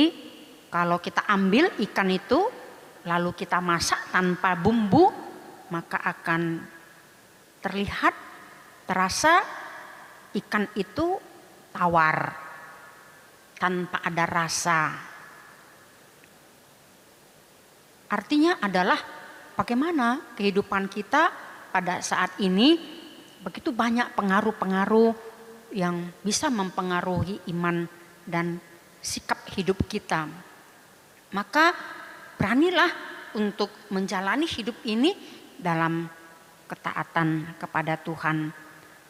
kalau kita ambil ikan itu lalu kita masak tanpa bumbu, maka akan terlihat, terasa ikan itu tawar, tanpa ada rasa. Artinya adalah bagaimana kehidupan kita pada saat ini, begitu banyak pengaruh-pengaruh yang bisa mempengaruhi iman dan sikap hidup kita. Maka beranilah untuk menjalani hidup ini dalam ketaatan kepada Tuhan.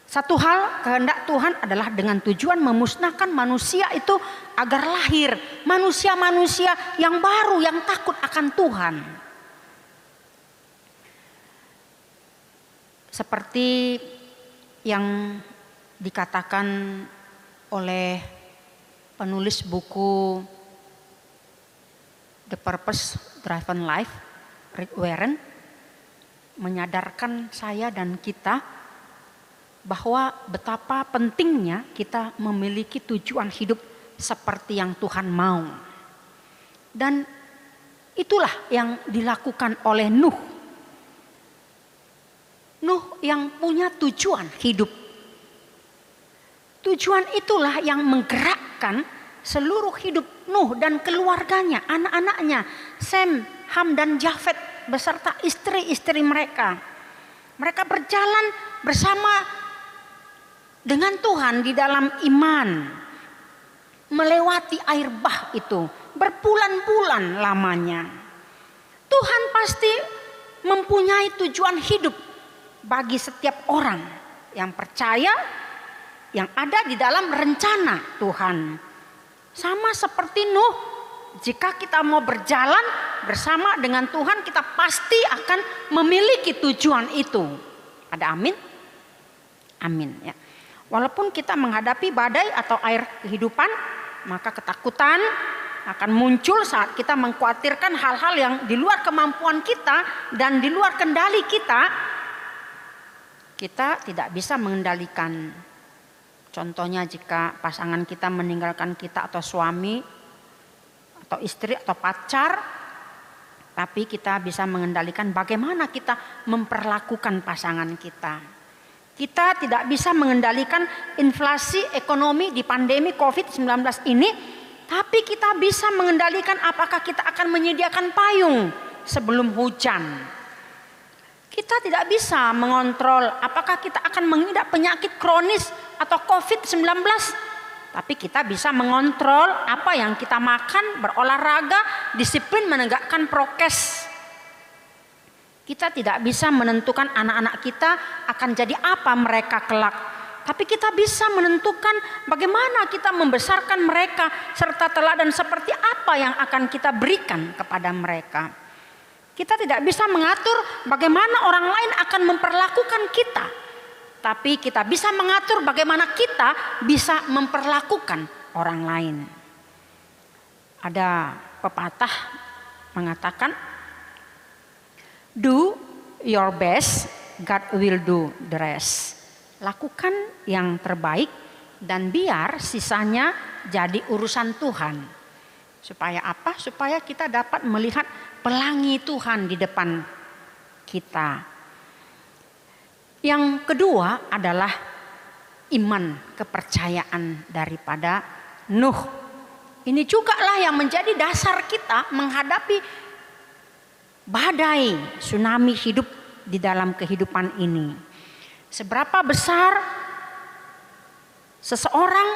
Satu hal, kehendak Tuhan adalah dengan tujuan memusnahkan manusia itu agar lahir manusia-manusia yang baru, yang takut akan Tuhan. Seperti yang dikatakan oleh penulis buku The Purpose Driven Life, Rick Warren, menyadarkan saya dan kita bahwa betapa pentingnya kita memiliki tujuan hidup seperti yang Tuhan mau. Dan itulah yang dilakukan oleh Nuh. Nuh yang punya tujuan hidup. Tujuan itulah yang menggerakkan seluruh hidup Nuh dan keluarganya, anak-anaknya, Sem, Ham dan Jafet beserta istri-istri mereka. Mereka berjalan bersama dengan Tuhan di dalam iman, melewati air bah itu berbulan-bulan lamanya. Tuhan pasti mempunyai tujuan hidup bagi setiap orang yang percaya, yang ada di dalam rencana Tuhan. Sama seperti Nuh, jika kita mau berjalan bersama dengan Tuhan, kita pasti akan memiliki tujuan itu. Ada amin? Amin ya. Walaupun kita menghadapi badai atau air kehidupan, maka ketakutan akan muncul saat kita mengkhawatirkan hal-hal yang di luar kemampuan kita dan di luar kendali kita. Kita tidak bisa mengendalikan. Contohnya jika pasangan kita meninggalkan kita atau suami atau istri atau pacar, tapi kita bisa mengendalikan bagaimana kita memperlakukan pasangan kita. Kita tidak bisa mengendalikan inflasi ekonomi di pandemi COVID-19 ini, tapi kita bisa mengendalikan apakah kita akan menyediakan payung sebelum hujan. Kita tidak bisa mengontrol apakah kita akan mengidap penyakit kronis atau COVID-19, tapi kita bisa mengontrol apa yang kita makan, berolahraga, disiplin menegakkan prokes. Kita tidak bisa menentukan anak-anak kita akan jadi apa mereka kelak. Tapi kita bisa menentukan bagaimana kita membesarkan mereka serta teladan seperti apa yang akan kita berikan kepada mereka. Kita tidak bisa mengatur bagaimana orang lain akan memperlakukan kita. Tapi kita bisa mengatur bagaimana kita bisa memperlakukan orang lain. Ada pepatah mengatakan, do your best, God will do the rest. Lakukan yang terbaik dan biar sisanya jadi urusan Tuhan. Supaya apa? Supaya kita dapat melihat pelangi Tuhan di depan kita. Yang kedua adalah iman, kepercayaan daripada Nuh. Ini juga lah yang menjadi dasar kita menghadapi badai, tsunami hidup di dalam kehidupan ini. Seberapa besar seseorang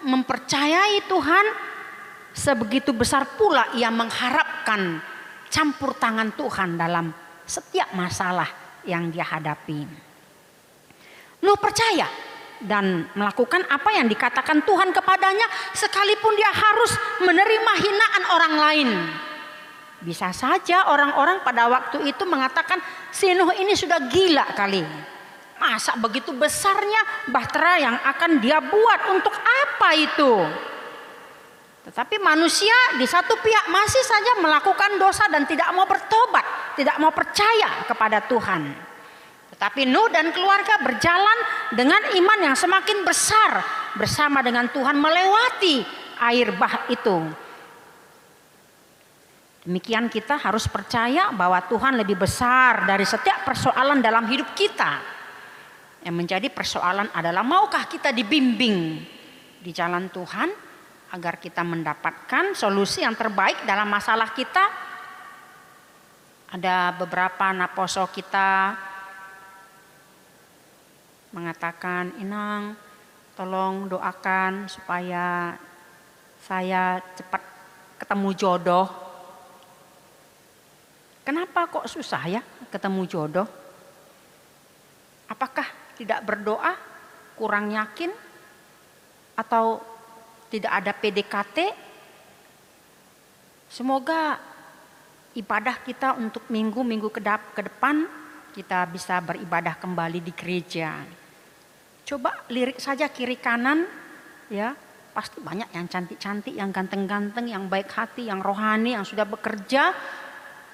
mempercayai Tuhan, sebegitu besar pula ia mengharapkan campur tangan Tuhan dalam setiap masalah yang dia hadapi. Nuh percaya dan melakukan apa yang dikatakan Tuhan kepadanya, sekalipun dia harus menerima hinaan orang lain. Bisa saja orang-orang pada waktu itu mengatakan, si Nuh ini sudah gila kali. Masa begitu besarnya bahtera yang akan dia buat, untuk apa itu? Tetapi manusia di satu pihak masih saja melakukan dosa dan tidak mau bertobat, tidak mau percaya kepada Tuhan. Tetapi Nuh dan keluarga berjalan dengan iman yang semakin besar bersama dengan Tuhan melewati air bah itu. Demikian kita harus percaya bahwa Tuhan lebih besar dari setiap persoalan dalam hidup kita. Yang menjadi persoalan adalah maukah kita dibimbing di jalan Tuhan agar kita mendapatkan solusi yang terbaik dalam masalah kita. Ada beberapa naposo kita mengatakan, Inang tolong doakan supaya saya cepat ketemu jodoh. Kenapa kok susah ya ketemu jodoh? Apakah tidak berdoa, kurang yakin, atau tidak ada PDKT? Semoga ibadah kita untuk minggu-minggu ke depan kita bisa beribadah kembali di gereja. Coba lirik saja kiri kanan, ya pasti banyak yang cantik-cantik, yang ganteng-ganteng, yang baik hati, yang rohani, yang sudah bekerja.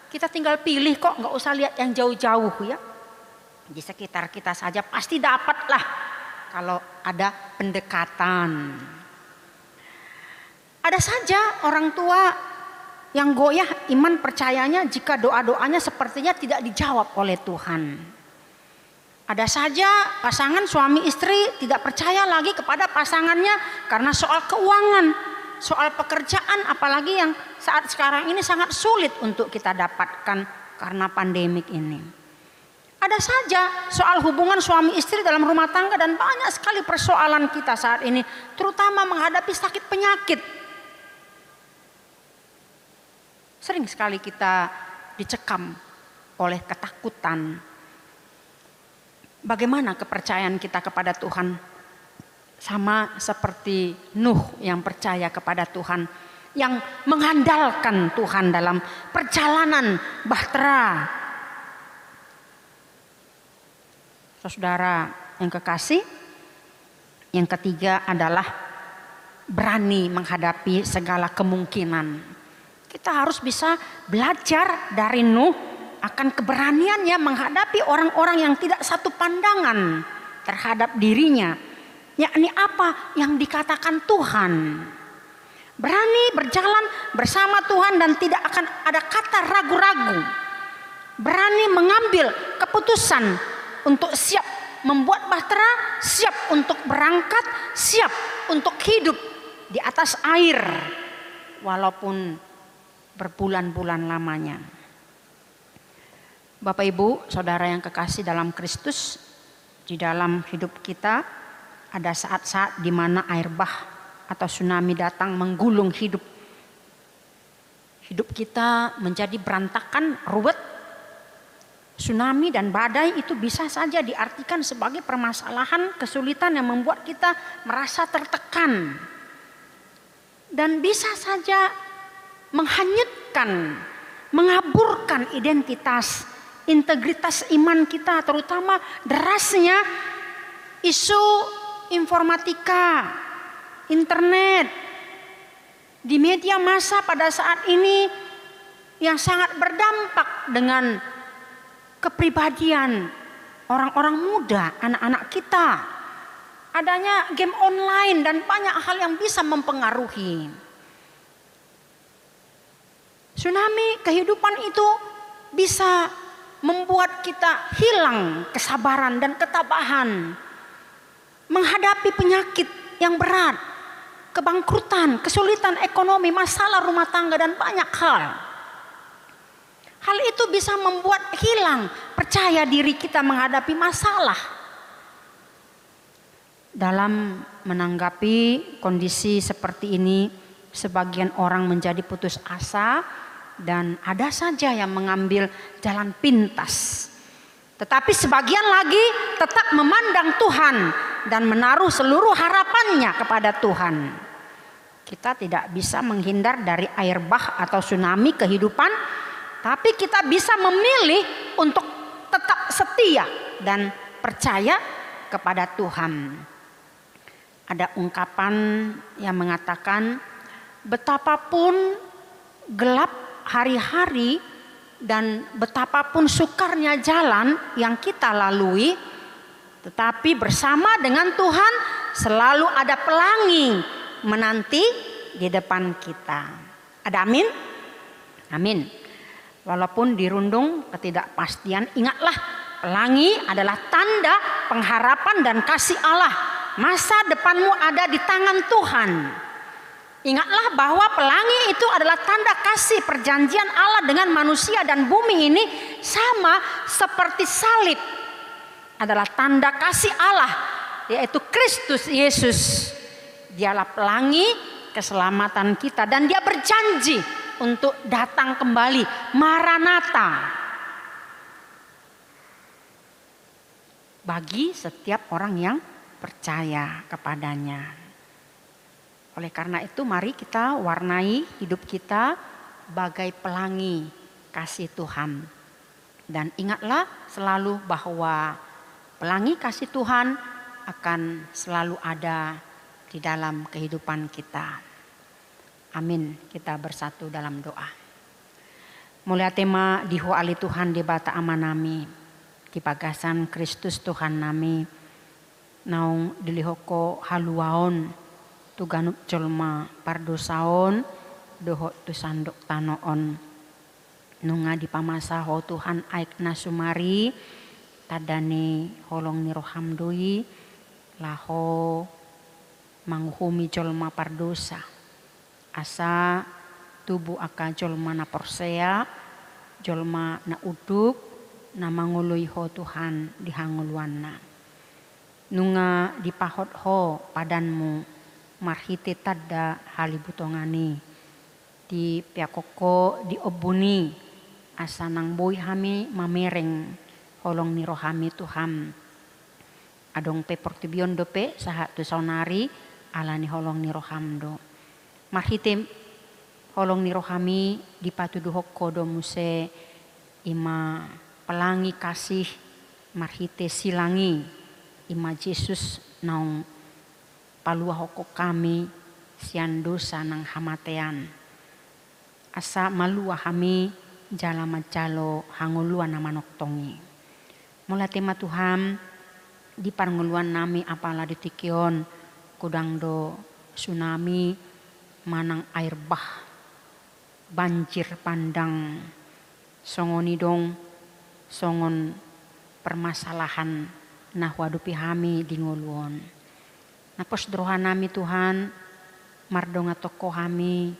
Kita tinggal pilih kok, nggak usah lihat yang jauh-jauh ya. Di sekitar kita saja pasti dapatlah kalau ada pendekatan. Ada saja orang tua yang goyah iman percayanya jika doa-doanya sepertinya tidak dijawab oleh Tuhan. Ada saja pasangan suami istri tidak percaya lagi kepada pasangannya karena soal keuangan, soal pekerjaan, apalagi yang saat sekarang ini sangat sulit untuk kita dapatkan karena pandemik ini. Ada saja soal hubungan suami istri dalam rumah tangga dan banyak sekali persoalan kita saat ini, terutama menghadapi sakit penyakit. Sering sekali kita dicekam oleh ketakutan. Bagaimana kepercayaan kita kepada Tuhan? Sama seperti Nuh yang percaya kepada Tuhan, yang mengandalkan Tuhan dalam perjalanan bahtera. Saudara yang kekasih, yang ketiga adalah berani menghadapi segala kemungkinan. Kita harus bisa belajar dari Nuh akan keberaniannya menghadapi orang-orang yang tidak satu pandangan terhadap dirinya. Yakni apa yang dikatakan Tuhan. Berani berjalan bersama Tuhan dan tidak akan ada kata ragu-ragu. Berani mengambil keputusan untuk siap membuat bahtera, siap untuk berangkat, siap untuk hidup di atas air walaupun berbulan-bulan lamanya. Bapak Ibu, saudara yang kekasih dalam Kristus, di dalam hidup kita ada saat-saat di mana air bah atau tsunami datang menggulung hidup. Hidup kita menjadi berantakan, ruwet. Tsunami dan badai itu bisa saja diartikan sebagai permasalahan, kesulitan yang membuat kita merasa tertekan. Dan bisa saja menghanyutkan, mengaburkan identitas, integritas iman kita, terutama derasnya isu informatika, internet, di media massa pada saat ini yang sangat berdampak dengan kepribadian orang-orang muda, anak-anak kita. Adanya game online dan banyak hal yang bisa mempengaruhi. Tsunami kehidupan itu bisa membuat kita hilang kesabaran dan ketabahan menghadapi penyakit yang berat, kebangkrutan, kesulitan ekonomi, masalah rumah tangga dan banyak hal. Hal itu bisa membuat hilang percaya diri kita menghadapi masalah. Dalam menanggapi kondisi seperti ini, sebagian orang menjadi putus asa dan ada saja yang mengambil jalan pintas. Tetapi sebagian lagi tetap memandang Tuhan dan menaruh seluruh harapannya kepada Tuhan. Kita tidak bisa menghindar dari air bah atau tsunami kehidupan, tapi kita bisa memilih untuk tetap setia dan percaya kepada Tuhan. Ada ungkapan yang mengatakan, betapapun gelap hari-hari dan betapapun sukarnya jalan yang kita lalui, tetapi bersama dengan Tuhan selalu ada pelangi menanti di depan kita. Ada amin? Amin. Walaupun dirundung ketidakpastian, ingatlah pelangi adalah tanda pengharapan dan kasih Allah. Masa depanmu ada di tangan Tuhan. Ingatlah bahwa pelangi itu adalah tanda kasih perjanjian Allah dengan manusia dan bumi ini, sama seperti salib adalah tanda kasih Allah, yaitu Kristus Yesus. Dialah pelangi keselamatan kita dan dia berjanji untuk datang kembali, Maranatha, bagi setiap orang yang percaya kepadanya. Oleh karena itu mari kita warnai hidup kita bagai pelangi kasih Tuhan. Dan ingatlah selalu bahwa pelangi kasih Tuhan akan selalu ada di dalam kehidupan kita. Amin. Kita bersatu dalam doa. Mulia tema diho ali Tuhan di bata amanami. Di pagasan Kristus Tuhan nami. Naung dilihoko haluaon. Tuganup jolma pardosaon doho tu sandok tanoon nunga di pamasaho Tuhan aik nasumari tadane holong ni rohamdoi laho manguhumi jolma pardosa asa tubuh aka jolma na porsea jolma na uduk na mangului ho Tuhan dihanguluanna nunga dipahot ho padanmu marhite tadda halibutongani di piakoko di obuni asanang boy hami mamereng holong ni rohami Tuhan adong pe portibion dope saha tu saunari ala ni holong ni rohamdo marhite holong ni rohami di patudu hokko do muse ima pelangi kasih marhite silangi ima Yesus naung palua hoko kami sian dosa nang hamatean asa malua hami jala macalo hanguluan na manoktongi mula tema Tuhan di parnguluan nami apala ditikion kudang do tsunami manang air bah banjir pandang songoni dong songon permasalahan nah wadupi hami di nguluon. Napos drohan nami Tuhan, mardonga toko kami,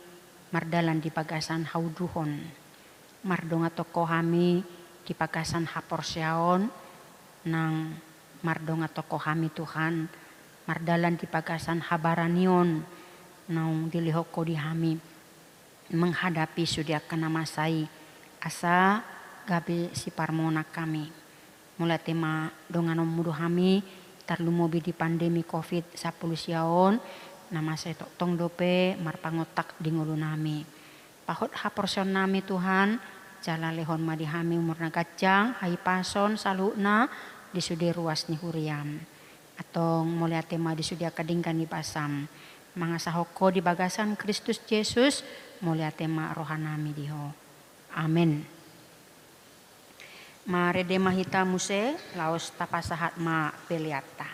mardalan di pagasan hauduhon. Mardonga toko kami di pagasan haporsyaon, nang mardonga toko kami Tuhan, mardalan di pagasan habaranion, nang dilihoko di kami, menghadapi sudia kena masai, asa gabi si parmona kami. Mulai tema donganom mudu kami, tarlumobi di pandemi COVID-10 siaon nama saya tong dope marpangotak di ngulu nami pahot haporsion nami Tuhan jala lehon madi hami umurna gajang hai pason saluna di sude ruas ni huriam atong mulia tema di sudia kadingkan di pasam mangasahoko di bagasan Kristus Yesus mulia tema rohanami diho amin. Marede mahita muse laos tapasahat ma peliata.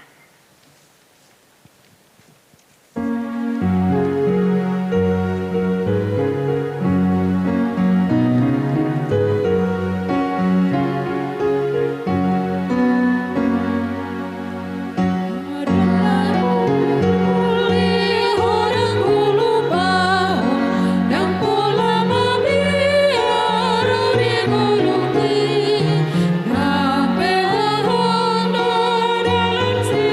Si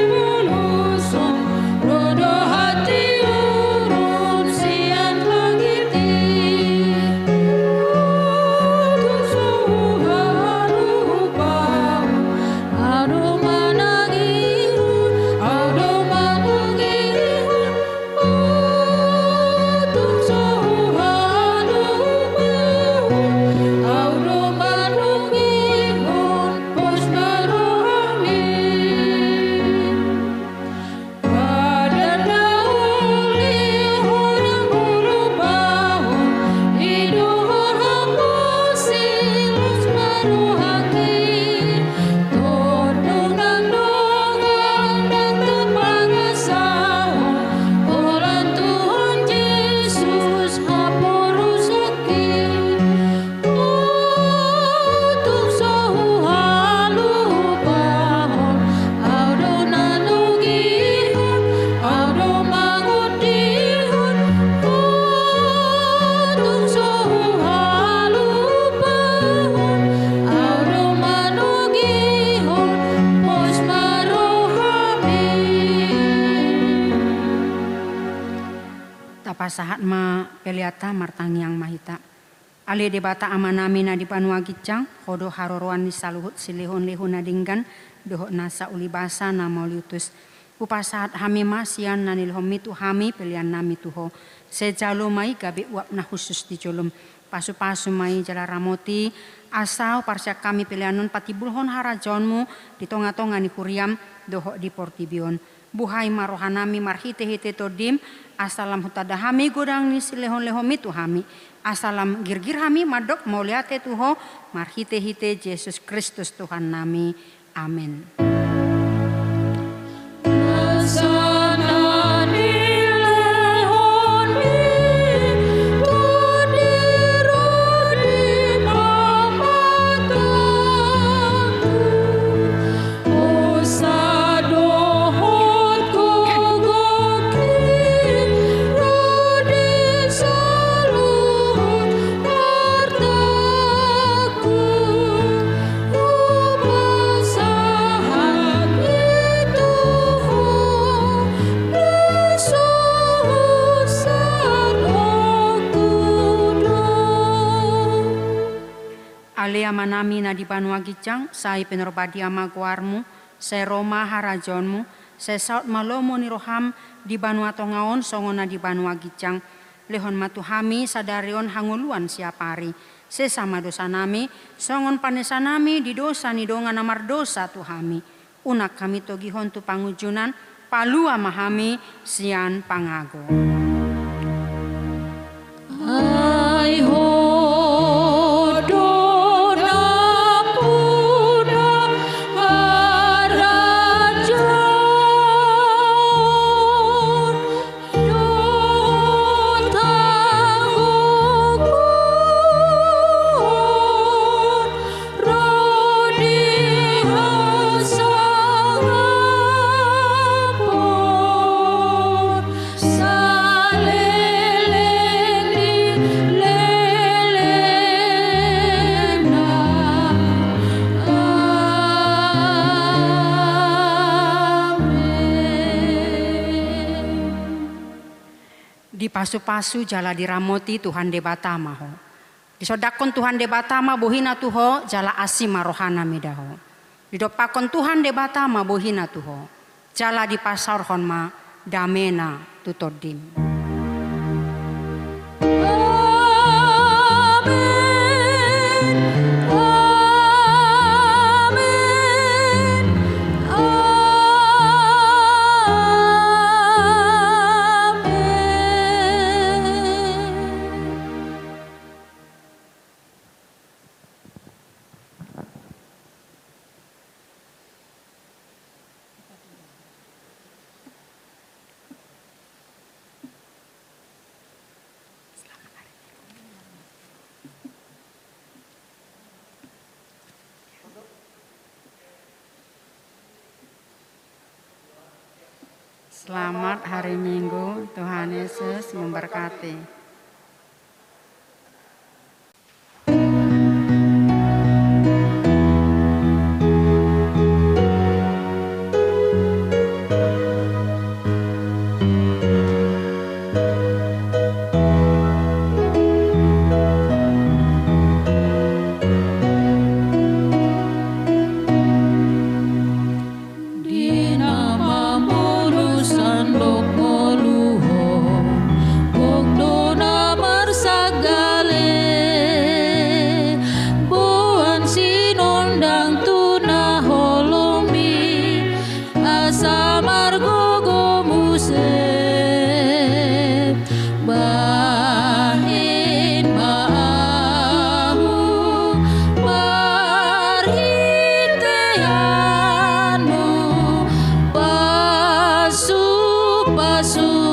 pasahat ma peliata martangi yang mahita. Ale debata amanami na di panua gicang, hodo haroroan ni saluhut silihon lehun nadinggan, doho nasa ulibasa na mauliutus. Upasahat hami masian na nilhomi tu hami pelian nami tuho. Sejalo mai gabi uap na khusus di jolum. Pasu-pasu mai jala ramoti, asau parsyak kami pelianon patibulhon harajonmu, di tonga-tonga ni kuriam, doho di portibion. Buhai marohanami marhite-hite todim, asalam hutadahami godang ni silehon-lehomi tu hami. Asalam girgir hami madok mauliate tuho, marhite-hite Yesus Kristus Tuhan nami. Amin. Alea manami na di banua gicang, sai penerbadi ama guarmu, sai Roma harajonmu, sai saut malomo ni roham di banua tongaon songona di banua gicang, lehon matuhami sadarion hanguluan siapari, sesama dosa nami, songon panesa nami di dosa ni donga namar dosa tuhami, unak kami togihon tu pangujunan, palua mahami sian pangago. Ai ho pasu-pasu jala diramoti Tuhan debata maho. Disodakon Tuhan debata ma bohina tuho jala asima rohana midaho. Didopakon Tuhan debata ma bohina tuho. Jala di pasar honma damena tutodim. Selamat hari Minggu, Tuhan Yesus memberkati. Pasu